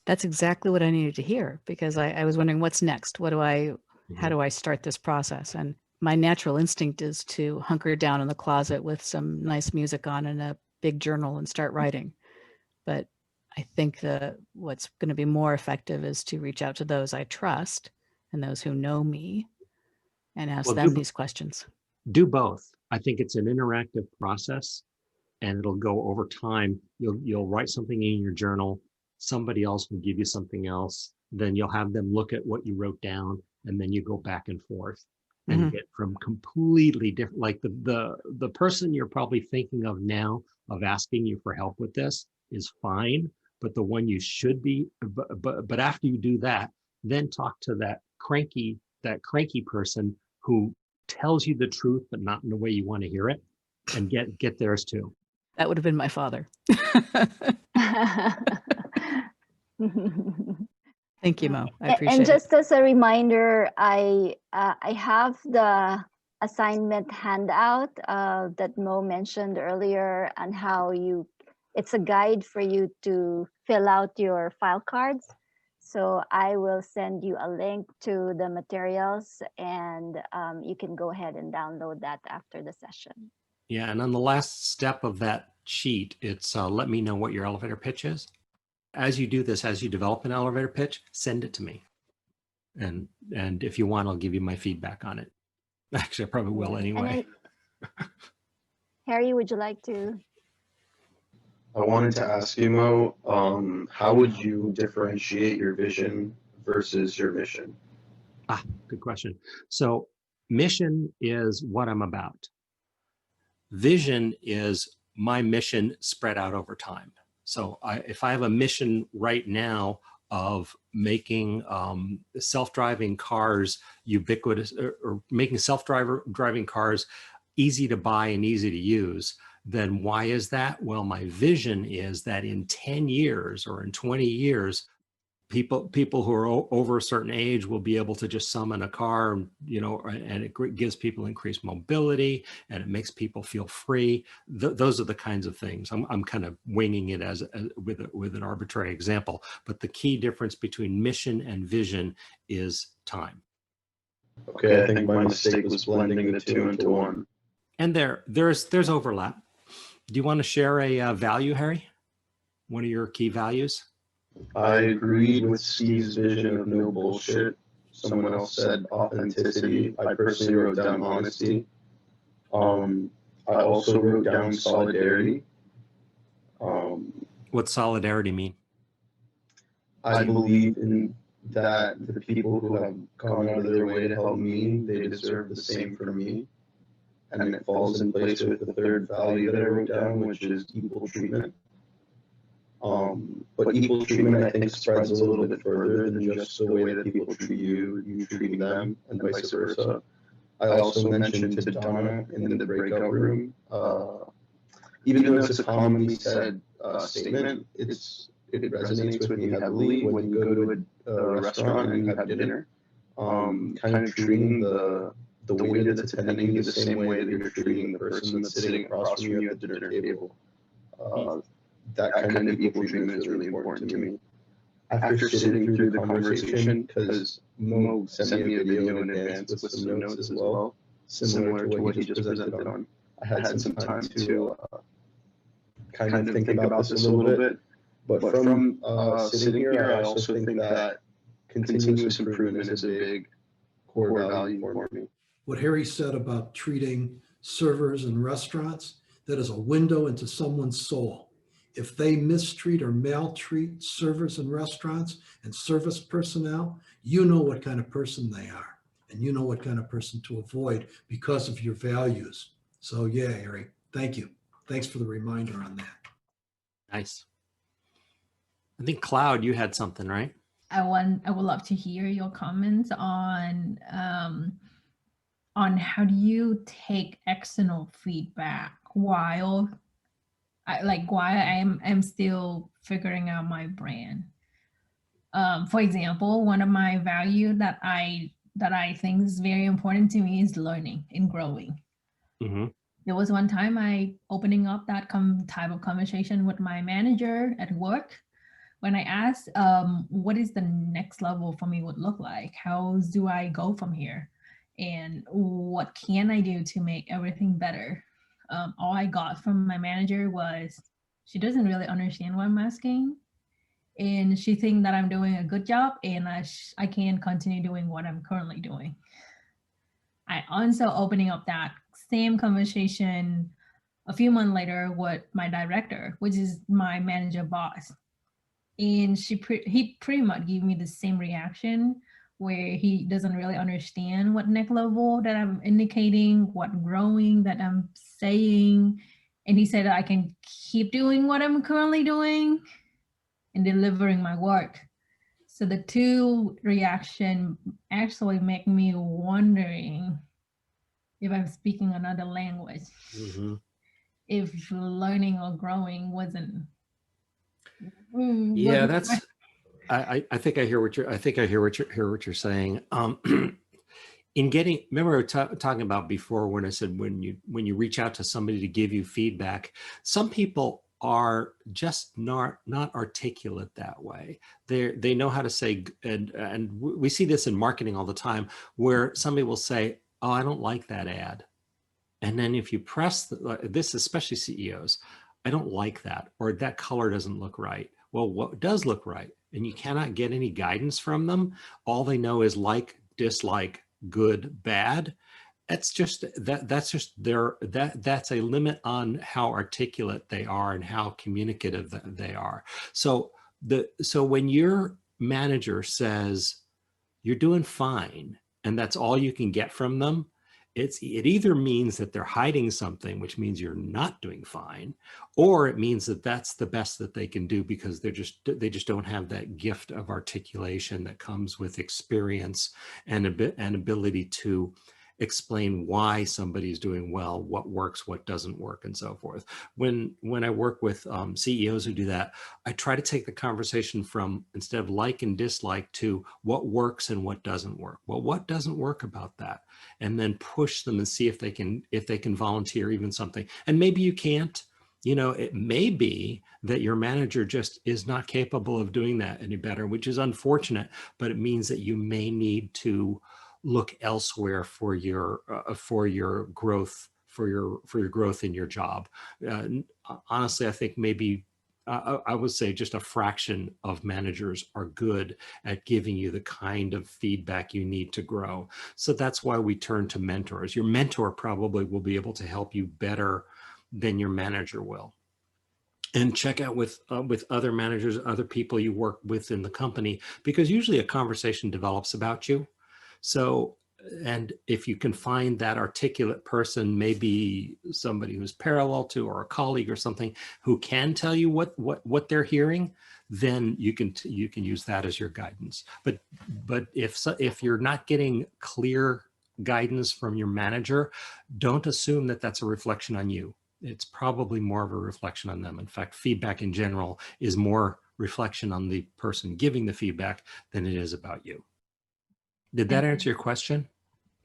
That's exactly what I needed to hear, because I was wondering what's next. How do I start this process? And my natural instinct is to hunker down in the closet with some nice music on and a big journal and start writing. But I think what's going to be more effective is to reach out to those I trust and those who know me and ask them these questions. Do both. I think it's an interactive process, and it'll go over time. You'll write something in your journal. Somebody else will give you something else. Then you'll have them look at what you wrote down, and then you go back and forth and get from completely different, like the person you're probably thinking of now of asking you for help with this is fine, but the one you should be, but after you do that, then talk to that cranky person who tells you the truth, but not in the way you want to hear it, and get theirs too. That would have been my father. Thank you, Mo. I appreciate it. And just as a reminder, I have the assignment handout that Mo mentioned earlier, on how it's a guide for you to fill out your file cards. So I will send you a link to the materials, and you can go ahead and download that after the session. Yeah, and on the last step of that sheet, it's let me know what your elevator pitch is. As you do this, as you develop an elevator pitch, send it to me. And if you want, I'll give you my feedback on it. Actually, I probably will anyway. Harry, would you like to? I wanted to ask you, Mo, how would you differentiate your vision versus your mission? Good question. So mission is what I'm about. Vision is my mission spread out over time. So if I have a mission right now of making self-driving cars ubiquitous, or making self-driving cars easy to buy and easy to use, then why is that? Well, my vision is that in 10 years or in 20 years, people who are over a certain age will be able to just summon a car, you know, and it gives people increased mobility and it makes people feel free. Those are the kinds of things. I'm kind of winging it as with an arbitrary example, but the key difference between mission and vision is time. Okay, I think my mistake was blending the two into one. And there's overlap. Do you want to share a value, Harry? One of your key values? I agreed with Steve's vision of no bullshit. Someone else said authenticity. I personally wrote down honesty. I also wrote down solidarity. What's solidarity mean? I believe in that the people who have gone out of their way to help me, they deserve the same from me. And it falls in place with the third value that I wrote down, which is equal treatment. But equal treatment, I think, spreads a little bit further than just the way that people treat you, you treating them, and vice versa. I also mentioned to Donna in the breakout room, even though it's a commonly said statement, it resonates with me heavily when you go to a restaurant and you have dinner, kind of treating the waiter that's attending you the same way that you're treating the person that's sitting across from you at the dinner table. That kind of equal treatment is really important to me. After sitting through the conversation, because Mo sent me a video in advance with some notes as well, similar to what he just presented on, I had some time to kind of think about this a little bit. But from sitting here, I also think that continuous improvement is a big core value for me. What Harry said about treating servers in restaurants, that is a window into someone's soul. If they mistreat or maltreat servers in restaurants and service personnel, you know what kind of person they are, and you know what kind of person to avoid because of your values. So yeah, Harry, thank you. Thanks for the reminder on that. Nice. I think Cloud, you had something, right? I would love to hear your comments on how do you take external feedback while I'm still figuring out my brand. For example, one of my values that I think is very important to me is learning and growing. Mm-hmm. There was one time I opening up that type of conversation with my manager at work when I asked what is the next level for me would look like? How do I go from here? And what can I do to make everything better? All I got from my manager was, she doesn't really understand what I'm asking. And she thinks that I'm doing a good job and I can continue doing what I'm currently doing. I also opening up that same conversation a few months later with my director, which is my manager boss. And he pretty much gave me the same reaction, where he doesn't really understand what next level that I'm indicating, what growing that I'm saying. And he said I can keep doing what I'm currently doing and delivering my work. So the two reaction actually make me wondering if I'm speaking another language, Mm-hmm. if learning or growing wasn't. Yeah, that's. I think I hear what you're saying. In getting, remember we were talking about before when I said when you reach out to somebody to give you feedback, some people are just not articulate that way. They know how to say, and we see this in marketing all the time, where somebody will say, "Oh, I don't like that ad," and then if you press this, especially CEOs, "I don't like that," or "that color doesn't look right." Well, what does look right? And you cannot get any guidance from them. All they know is like, dislike, good, bad. That's just that's a limit on how articulate they are and how communicative they are. So when your manager says you're doing fine, and that's all you can get from them, it either means that they're hiding something, which means you're not doing fine, or it means that that's the best that they can do because they just don't have that gift of articulation that comes with experience and an ability to explain why somebody's doing well, what works, what doesn't work, and so forth. When I work with CEOs who do that, I try to take the conversation from, instead of like and dislike, to what works and what doesn't work. Well, what doesn't work about that? And then push them and see if they can volunteer even something. And maybe you can't. You know, it may be that your manager just is not capable of doing that any better, which is unfortunate, but it means that you may need to look elsewhere for your growth, for your growth in your job. Honestly, I think maybe I would say just a fraction of managers are good at giving you the kind of feedback you need to grow. So that's why we turn to mentors. Your mentor probably will be able to help you better than your manager will. And check out with other managers, other people you work with in the company, because usually a conversation develops about you. So, and if you can find that articulate person, maybe somebody who's parallel to, or a colleague or something, who can tell you what they're hearing, then you can use that as your guidance. But if you're not getting clear guidance from your manager, don't assume that that's a reflection on you. It's probably more of a reflection on them. In fact, feedback in general is more reflection on the person giving the feedback than it is about you. Did that answer your question?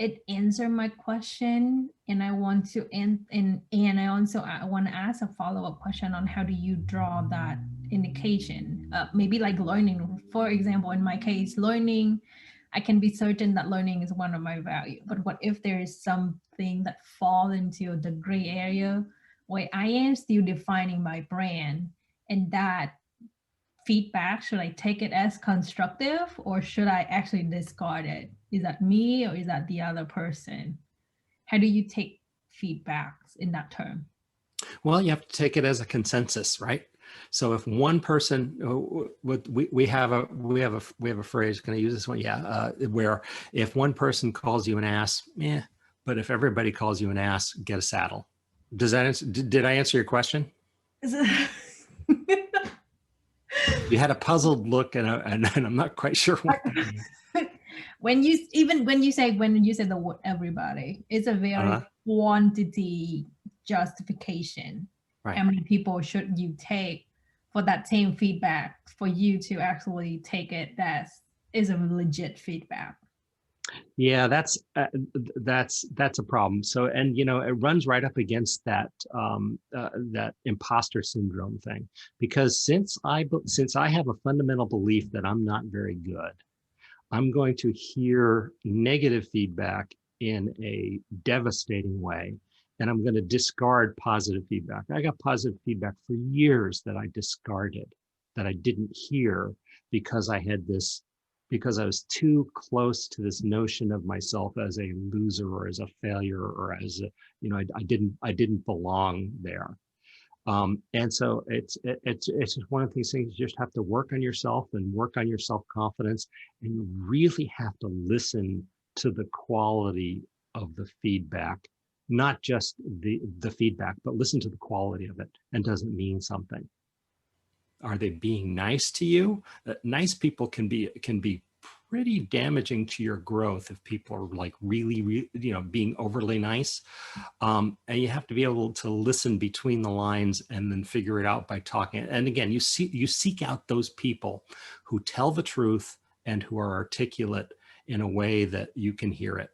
It answered my question, and I want to and I also want to ask a follow-up question on how do you draw that indication? Maybe like learning, for example, in my case, learning, I can be certain that learning is one of my value. But what if there is something that falls into the gray area where I am still defining my brand, and that feedback, should I take it as constructive or should I actually discard it? Is that me or is that the other person? How do you take feedbacks in that term? Well, you have to take it as a consensus, right? So if one person, we have a phrase, can I use this one? Yeah, where if one person calls you an ass, but if everybody calls you an ass, get a saddle. Does that answer, did I answer your question? You had a puzzled look, and I'm not quite sure what that means. when you say the word everybody, it's a very quantity justification. Right. How many people should you take for that same feedback for you to actually take it as is a legit feedback? Yeah, that's a problem. So, and it runs right up against that that imposter syndrome thing, because since I have a fundamental belief that I'm not very good, I'm going to hear negative feedback in a devastating way, and I'm going to discard positive feedback. I got positive feedback for years that I discarded, that I didn't hear because I was too close to this notion of myself as a loser or as a failure or as a, I didn't belong there. And so it's just one of these things. You just have to work on yourself and work on your self-confidence, and you really have to listen to the quality of the feedback, not just the feedback, but listen to the quality of it. And does it mean something? Are they being nice to you? Nice people can be pretty damaging to your growth if people are like really being overly nice. And you have to be able to listen between the lines and then figure it out by talking. And again, you seek out those people who tell the truth and who are articulate in a way that you can hear it.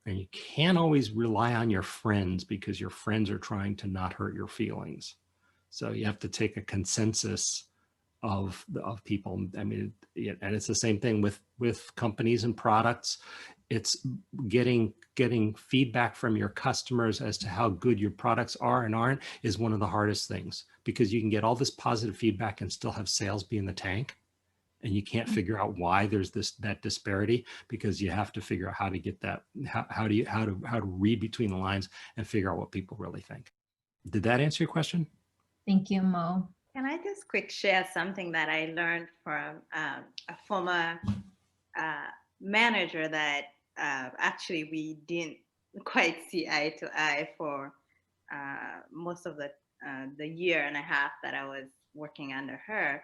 And you can't always rely on your friends, because your friends are trying to not hurt your feelings. So you have to take a consensus of people. I mean, and it's the same thing with companies and products. It's getting feedback from your customers as to how good your products are and aren't is one of the hardest things, because you can get all this positive feedback and still have sales be in the tank, and you can't figure out why there's that disparity, because you have to figure out how to get that, how to read between the lines and figure out what people really think. Did that answer your question? Thank you, Mo. Can I just quick share something that I learned from a former manager that actually we didn't quite see eye to eye for most of the year and a half that I was working under her.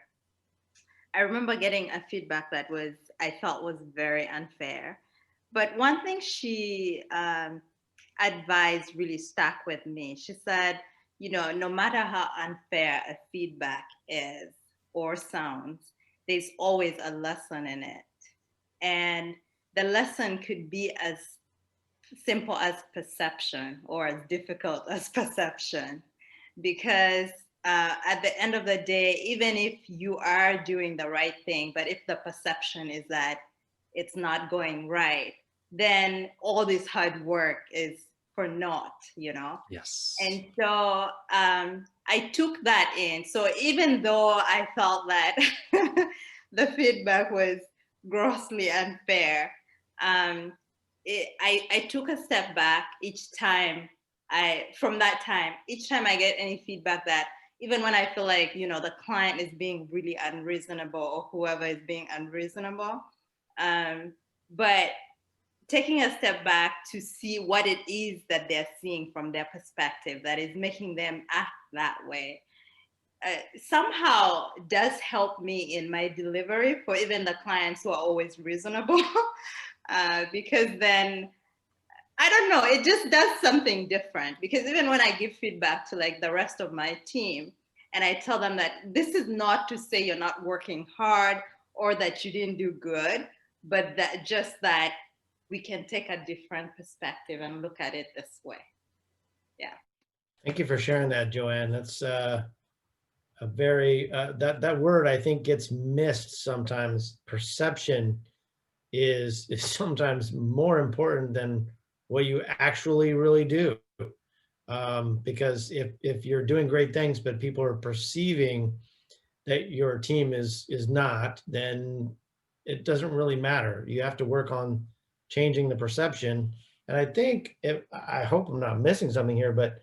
I remember getting a feedback that I felt was very unfair. But one thing she advised really stuck with me. She said, you know, no matter how unfair a feedback is or sounds, there's always a lesson in it. And the lesson could be as simple as perception or as difficult as perception. Because at the end of the day, even if you are doing the right thing, but if the perception is that it's not going right, then all this hard work is for naught, you know? Yes. And so I took that in. So even though I felt that the feedback was grossly unfair, I took a step back each time from that time, each time I get any feedback that even when I feel like, you know, the client is being really unreasonable or whoever is being unreasonable, but taking a step back to see what it is that they're seeing from their perspective that is making them act that way, somehow does help me in my delivery for even the clients who are always reasonable. Because then, I don't know, it just does something different. Because even when I give feedback to like the rest of my team, and I tell them that this is not to say you're not working hard or that you didn't do good, but that just that we can take a different perspective and look at it this way. Yeah. Thank you for sharing that, Joanne. That's a very, that word I think gets missed sometimes. Perception is sometimes more important than what you actually really do. Because if you're doing great things, but people are perceiving that your team is not, then it doesn't really matter. You have to work on changing the perception. And I think, I hope I'm not missing something here, but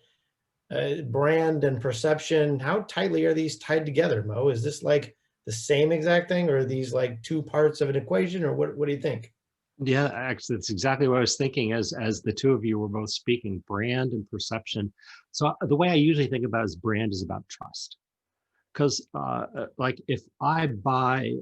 brand and perception, how tightly are these tied together, Mo? Is this like the same exact thing, or are these like two parts of an equation, or what do you think? Yeah, actually, that's exactly what I was thinking as the two of you were both speaking, brand and perception. So the way I usually think about it is brand is about trust. Because like if I buy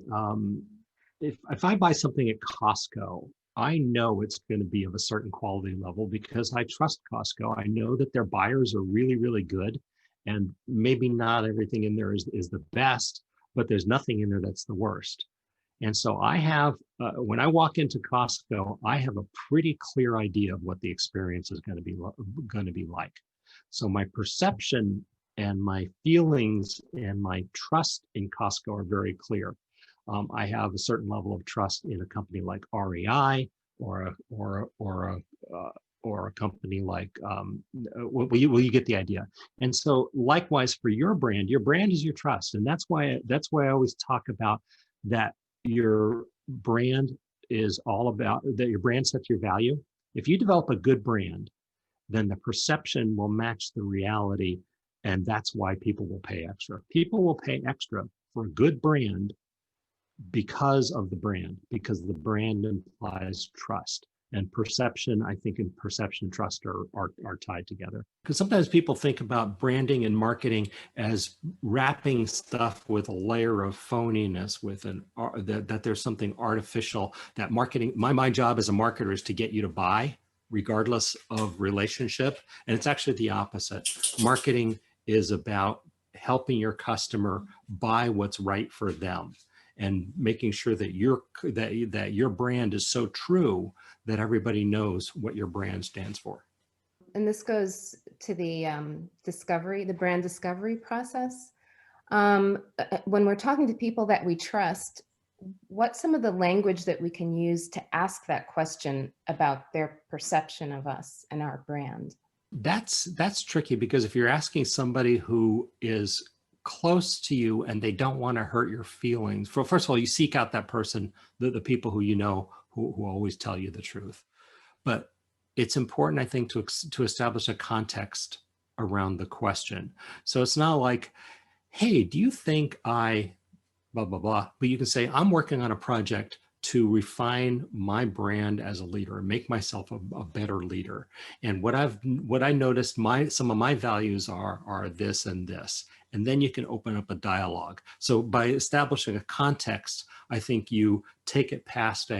if I buy something at Costco, I know it's going to be of a certain quality level because I trust Costco. I know that their buyers are really, really good, and maybe not everything in there is the best, but there's nothing in there that's the worst. And so I have, when I walk into Costco, I have a pretty clear idea of what the experience is going to be like. So my perception and my feelings and my trust in Costco are very clear. I have a certain level of trust in a company like REI or a company like, well, you get the idea. And so likewise for your brand is your trust. And that's why I always talk about that your brand is all about, that your brand sets your value. If you develop a good brand, then the perception will match the reality. And that's why people will pay extra. People will pay extra for a good brand because of the brand, because the brand implies trust. And perception, I think, and perception and trust are tied together. Because sometimes people think about branding and marketing as wrapping stuff with a layer of phoniness, with that there's something artificial. That marketing, my job as a marketer is to get you to buy, regardless of relationship. And it's actually the opposite. Marketing is about helping your customer buy what's right for them, and making sure that your brand is so true that everybody knows what your brand stands for. And this goes to the the brand discovery process. When we're talking to people that we trust, what's some of the language that we can use to ask that question about their perception of us and our brand? That's tricky, because if you're asking somebody who is close to you and they don't want to hurt your feelings, first of all, you seek out that person, the people who you know who always tell you the truth. But it's important, I think, to establish a context around the question. So it's not like, hey, do you think I blah, blah, blah, but you can say, I'm working on a project to refine my brand as a leader and make myself a better leader. And what I noticed, some of my values are this and this. And then you can open up a dialogue. So by establishing a context, I think you take it past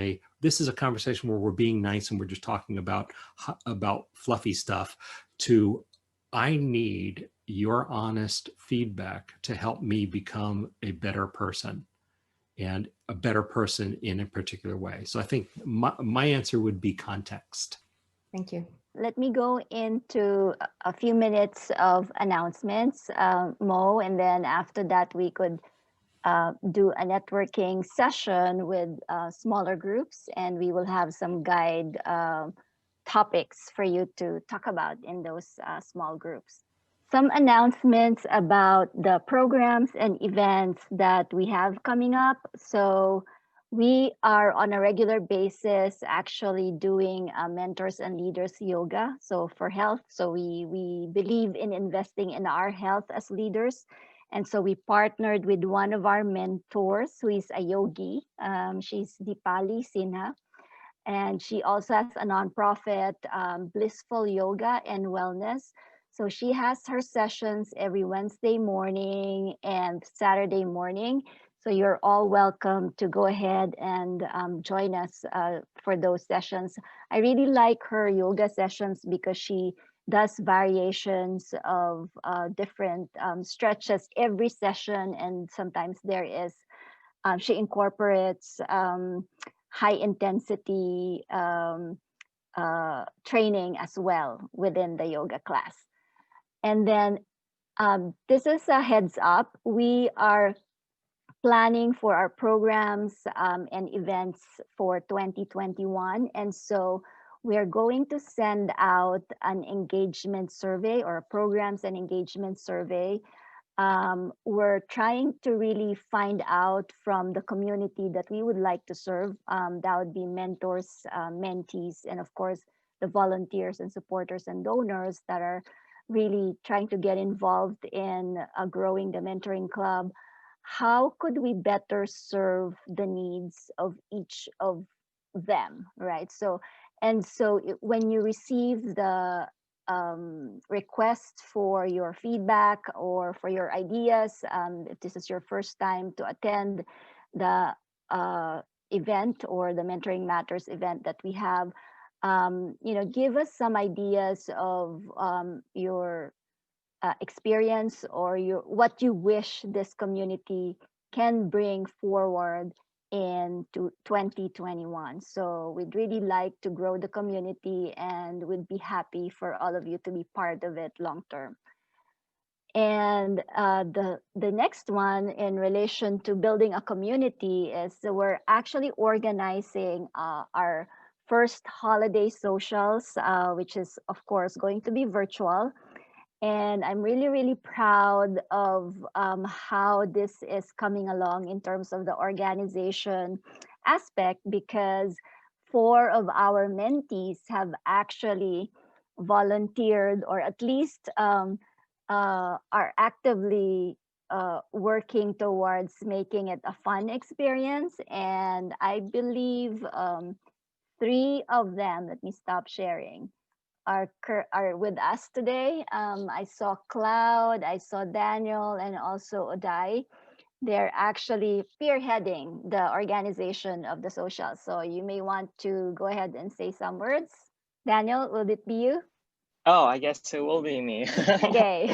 this is a conversation where we're being nice and we're just talking about fluffy stuff, to I need your honest feedback to help me become a better person, and a better person in a particular way. So I think my answer would be context. Thank you. Let me go into a few minutes of announcements, Mo, and then after that we could do a networking session with smaller groups, and we will have some guide topics for you to talk about in those small groups. Some announcements about the programs and events that we have coming up. So we are on a regular basis actually doing mentors and leaders yoga. So for health, so we believe in investing in our health as leaders. And so we partnered with one of our mentors who is a yogi. She's Dipali Sinha. And she also has a nonprofit, Blissful Yoga and Wellness. So she has her sessions every Wednesday morning and Saturday morning. So you're all welcome to go ahead and join us for those sessions. I really like her yoga sessions because she does variations of different stretches every session. And sometimes there is, she incorporates high intensity training as well within the yoga class. And then this is a heads up. We are planning for our programs and events for 2021. And so we are going to send out an engagement survey, or a programs and engagement survey. We're trying to really find out from the community that we would like to serve. That would be mentors, mentees, and of course, the volunteers and supporters and donors that are really trying to get involved in growing the mentoring club. How could we better serve the needs of each of them, right? So, when you receive the request for your feedback or for your ideas, if this is your first time to attend the event or the Mentoring Matters event that we have, give us some ideas of your experience or what you wish this community can bring forward into 2021. So we'd really like to grow the community, and we'd be happy for all of you to be part of it long term. And the next one in relation to building a community is we're actually organizing our first holiday socials, which is of course going to be virtual. And I'm really, really proud of how this is coming along in terms of the organization aspect, because 4 of our mentees have actually volunteered, or at least are actively working towards making it a fun experience. And I believe 3 of them, let me stop sharing, are with us today. I saw Cloud, I saw Daniel, and also Odai. They're actually spearheading the organization of the social. So you may want to go ahead and say some words. Daniel, will it be you? Oh, I guess it will be me. Yay.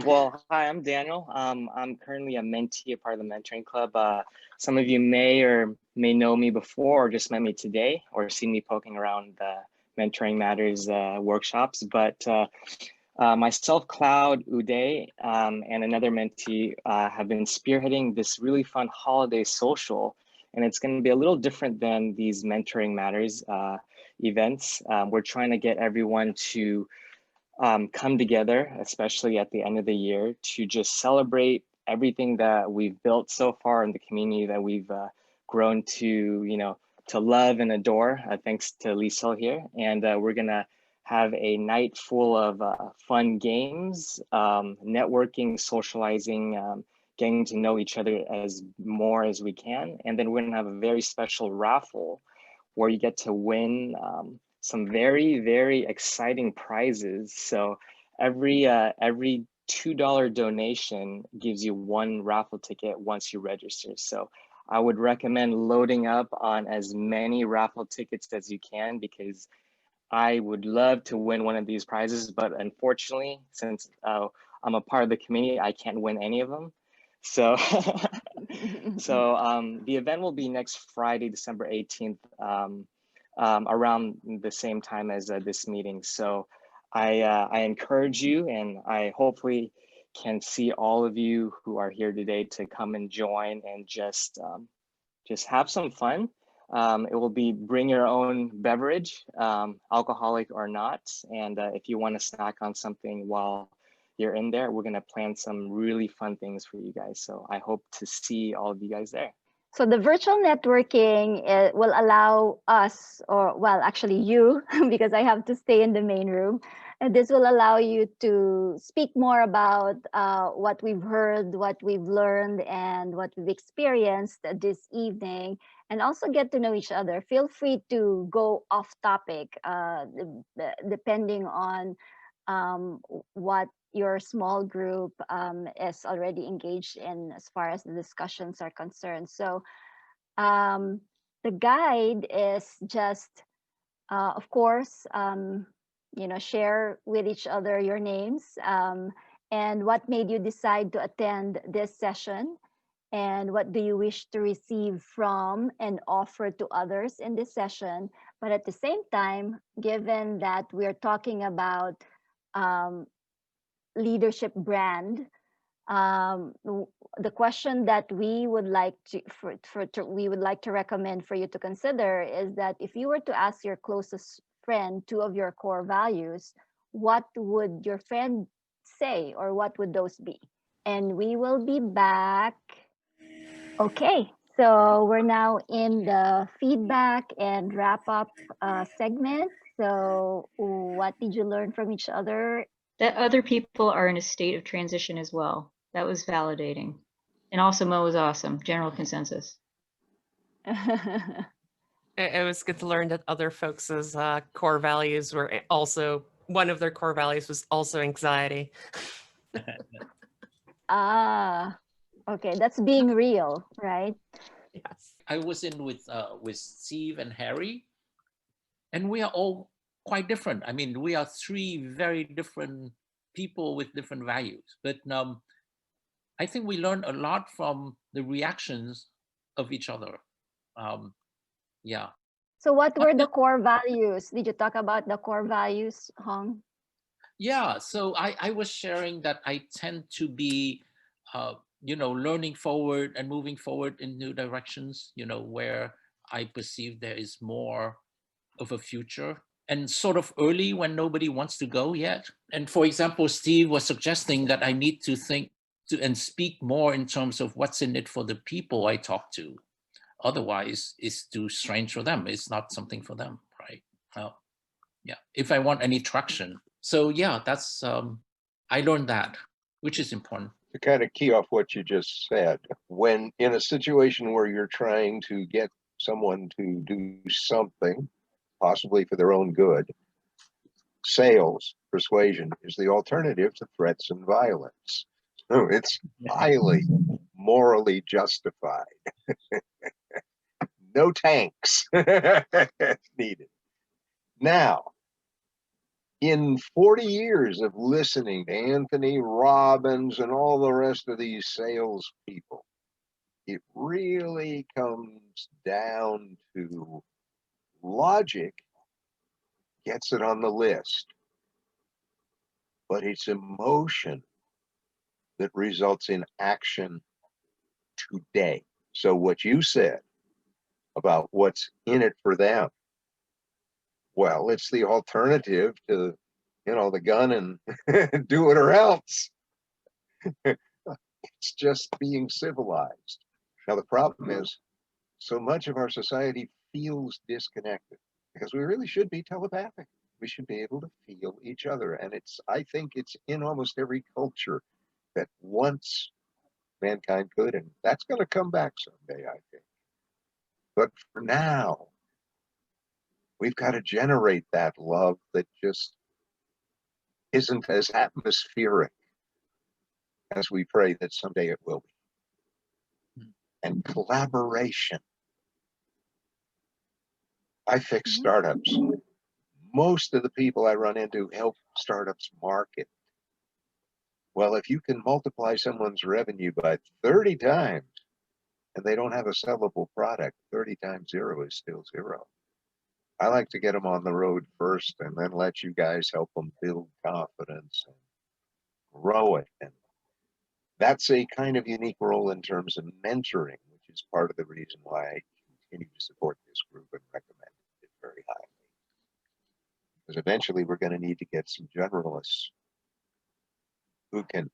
Well, hi, I'm Daniel. I'm currently a mentee, a part of the mentoring club. Some of you may or may know me before, or just met me today, or seen me poking around the Mentoring Matters workshops. But myself, Cloud, Uday, and another mentee have been spearheading this really fun holiday social. And it's going to be a little different than these Mentoring Matters events. We're trying to get everyone to come together, especially at the end of the year, to just celebrate everything that we've built so far in the community that we've grown to, to love and adore, thanks to Liesel here. And we're gonna have a night full of fun games, networking, socializing, getting to know each other as more as we can. And then we're gonna have a very special raffle where you get to win some very, very exciting prizes. So every $2 donation gives you one raffle ticket once you register. So I would recommend loading up on as many raffle tickets as you can, because I would love to win one of these prizes, but unfortunately, since I'm a part of the committee, I can't win any of them. So, the event will be next Friday, December 18th, around the same time as this meeting. So I encourage you, and I hopefully can see all of you who are here today to come and join and just have some fun. It will be bring your own beverage, alcoholic or not. And if you want to snack on something while you're in there, we're going to plan some really fun things for you guys. So I hope to see all of you guys there. So the virtual networking will allow us, or well, actually you, because I have to stay in the main room. And this will allow you to speak more about what we've heard, what we've learned, and what we've experienced this evening, and also get to know each other. Feel free to go off topic, depending on what your small group is already engaged in as far as the discussions are concerned. So the guide is just, of course, share with each other your names and what made you decide to attend this session, and what do you wish to receive from and offer to others in this session. But at the same time, given that we're talking about leadership brand, the question that we would like to recommend for you to consider is that if you were to ask your closest friend two of your core values, what would your friend say, or what would those be? And we will be back. Okay, so we're now in the feedback and wrap up segment. So what did you learn from each other? That other people are in a state of transition as well. That was validating. And also Moe was awesome. General consensus. It was good to learn that other folks' core values were also, one of their core values was also anxiety. Okay, that's being real, right? Yes. I was in with Steve and Harry, and we are all quite different. I mean, we are three very different people with different values, but I think we learned a lot from the reactions of each other. Yeah. So what were the core values? Did you talk about the core values, Hong? Yeah, so I was sharing that I tend to be, learning forward and moving forward in new directions, where I perceive there is more of a future, and sort of early when nobody wants to go yet. And for example, Steve was suggesting that I need to think and speak more in terms of what's in it for the people I talk to. Otherwise, it's too strange for them. It's not something for them, right? Yeah, if I want any traction. So yeah, that's, I learned that, which is important. To kind of key off what you just said, when in a situation where you're trying to get someone to do something, possibly for their own good, sales, persuasion is the alternative to threats and violence. So it's highly morally justified. No tanks needed. Now, in 40 years of listening to Anthony Robbins and all the rest of these salespeople, it really comes down to logic gets it on the list, but it's emotion that results in action today. So what you said about what's in it for them, well, it's the alternative to, the gun and do it or else. It's just being civilized. Now, the problem is so much of our society feels disconnected because we really should be telepathic. We should be able to feel each other. And I think it's in almost every culture that wants mankind could, and that's going to come back someday, I think. But for now, we've got to generate that love that just isn't as atmospheric as we pray that someday it will be. And collaboration. I fix startups. Most of the people I run into help startups market. Well, if you can multiply someone's revenue by 30 times and they don't have a sellable product, 30 times 0 is still 0. I like to get them on the road first and then let you guys help them build confidence and grow it. And that's a kind of unique role in terms of mentoring, which is part of the reason why I continue to support this group and recommend it very highly. Because eventually we're going to need to get some generalists who can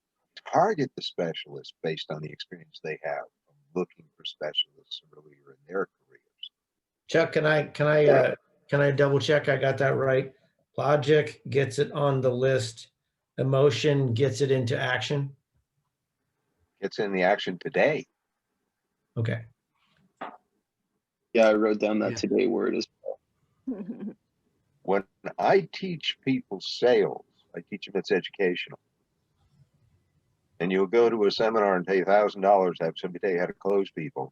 target the specialists based on the experience they have from looking for specialists earlier in their careers. Chuck, can I double check I got that right? Logic gets it on the list. Emotion gets it into action. It's in the action today. Okay. Yeah, I wrote down that today word as well. When I teach people sales, I teach them it's educational. And you'll go to a seminar and pay $1,000 to have somebody tell you how to close people.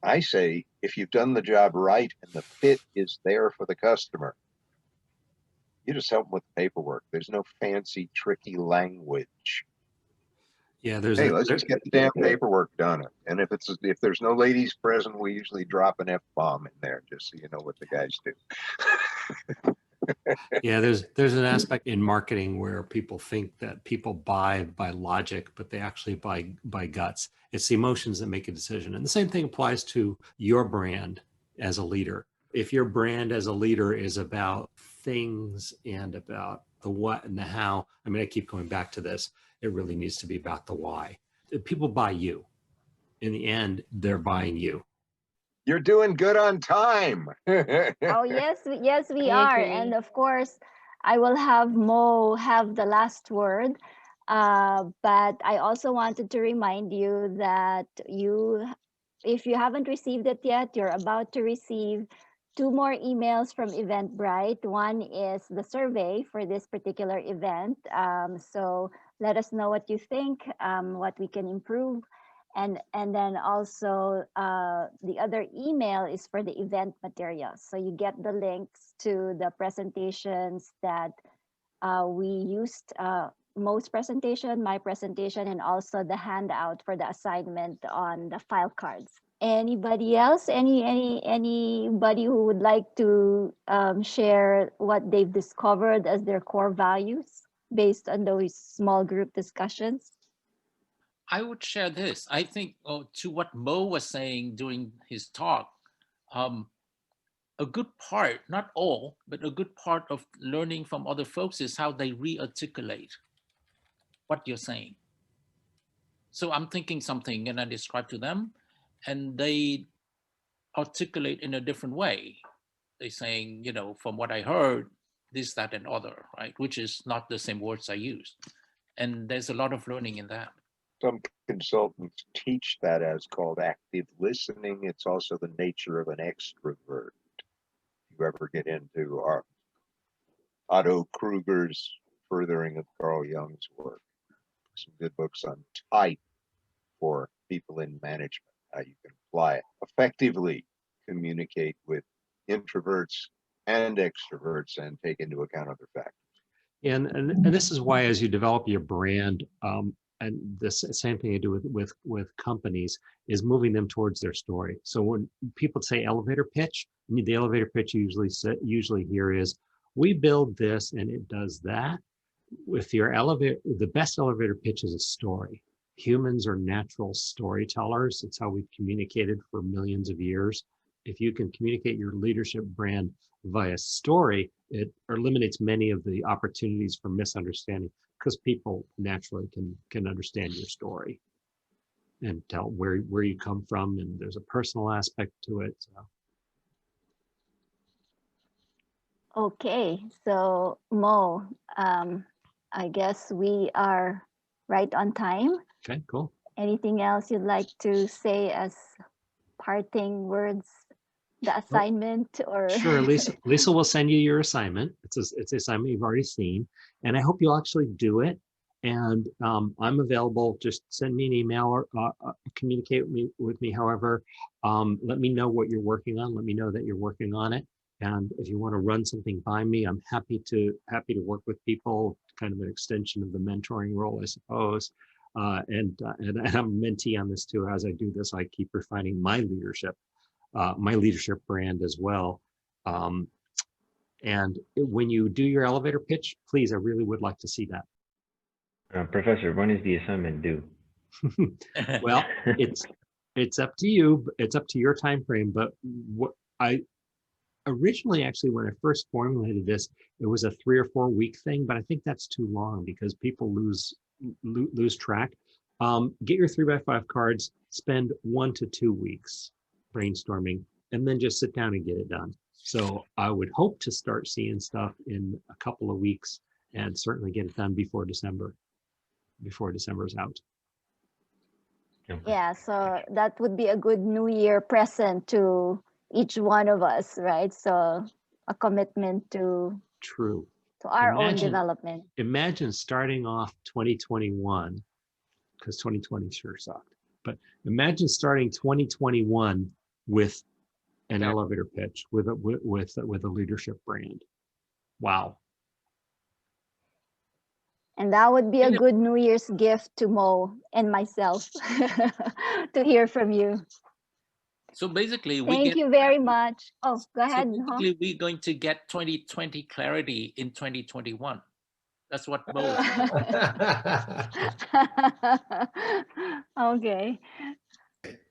I say, if you've done the job right and the fit is there for the customer, you just help them with the paperwork. There's no fancy, tricky language. Yeah, Hey, let's just get the damn paperwork done. And if there's no ladies present, we usually drop an F-bomb in there just so you know what the guys do. Yeah, there's an aspect in marketing where people think that people buy by logic, but they actually buy guts. It's the emotions that make a decision. And the same thing applies to your brand as a leader. If your brand as a leader is about things and about the what and the how, I mean, I keep going back to this. It really needs to be about the why. People buy you. In the end, they're buying you. You're doing good on time. Oh, yes, we I are. agree. And of course, I will have Mo have the last word. But I also wanted to remind you that if you haven't received it yet, you're about to receive 2 more emails from Eventbrite. One is the survey for this particular event. So let us know what you think, what we can improve. And then also the other email is for the event materials. So you get the links to the presentations that we used, Mo's presentation, my presentation, and also the handout for the assignment on the file cards. Anybody else? Anybody who would like to share what they've discovered as their core values based on those small group discussions? I would share this. I think to what Mo was saying during his talk, a good part, not all, but a good part of learning from other folks is how they re-articulate what you're saying. So I'm thinking something and I describe to them and they articulate in a different way. They're saying, you know, from what I heard, this, that, and other, right? Which is not the same words I used. And there's a lot of learning in that. Some consultants teach that as called active listening. It's also the nature of an extrovert. If you ever get into Otto Kruger's furthering of Carl Jung's work, some good books on type for people in management, how you can apply it effectively, communicate with introverts and extroverts and take into account other factors. And this is why, as you develop your brand, and the same thing you do with companies, is moving them towards their story. So when people say elevator pitch, I mean, the elevator pitch you usually hear is, we build this and it does that. With your elevator, the best elevator pitch is a story. Humans are natural storytellers. It's how we've communicated for millions of years. If you can communicate your leadership brand via story, it eliminates many of the opportunities for misunderstanding, because people naturally can understand your story and tell where you come from, and there's a personal aspect to it. So. Okay, so Mo, I guess we are right on time. Okay, cool. Anything else you'd like to say as parting words? The assignment or Sure, Lisa will send you your assignment. It's an assignment you've already seen, and I hope you'll actually do it. And I'm available. Just send me an email or communicate with me. However, let me know what you're working on. Let me know that you're working on it. And if you want to run something by me, I'm happy to work with people. Kind of an extension of the mentoring role, I suppose. And I'm a mentee on this too. As I do this, I keep refining my leadership brand as well. And when you do your elevator pitch, please, I really would like to see that. Professor, when is the assignment due? Well, it's up to you. It's up to your time frame. But what I originally, actually, when I first formulated this, it was a 3 or 4 week thing. But I think that's too long because people lose track. Get your 3x5 cards. Spend 1 to 2 weeks brainstorming, and then just sit down and get it done. So I would hope to start seeing stuff in a couple of weeks and certainly get it done before December is out. Yeah, so that would be a good New Year present to each one of us, right? So a commitment to our own development. Imagine starting off 2021, because 2020 sure sucked. But imagine starting 2021 with an elevator pitch with a leadership brand. Wow. And that would be a good New Year's gift to Mo and myself to hear from you. So basically, thank you very much. Oh, go ahead. So basically, we're going to get 2020 clarity in 2021. That's what Mo is Okay.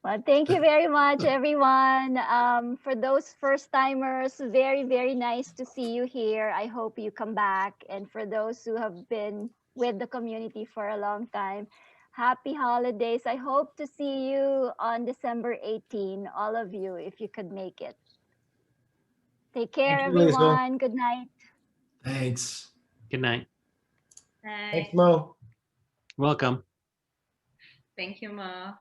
Well, thank you very much, everyone. For those first timers, very, very nice to see you here. I hope you come back. And for those who have been with the community for a long time, happy holidays. I hope to see you on December 18, all of you, if you could make it. Take care, everyone. Good night. Thanks. Good night. Thanks, Mo. Welcome. Thank you, Mo.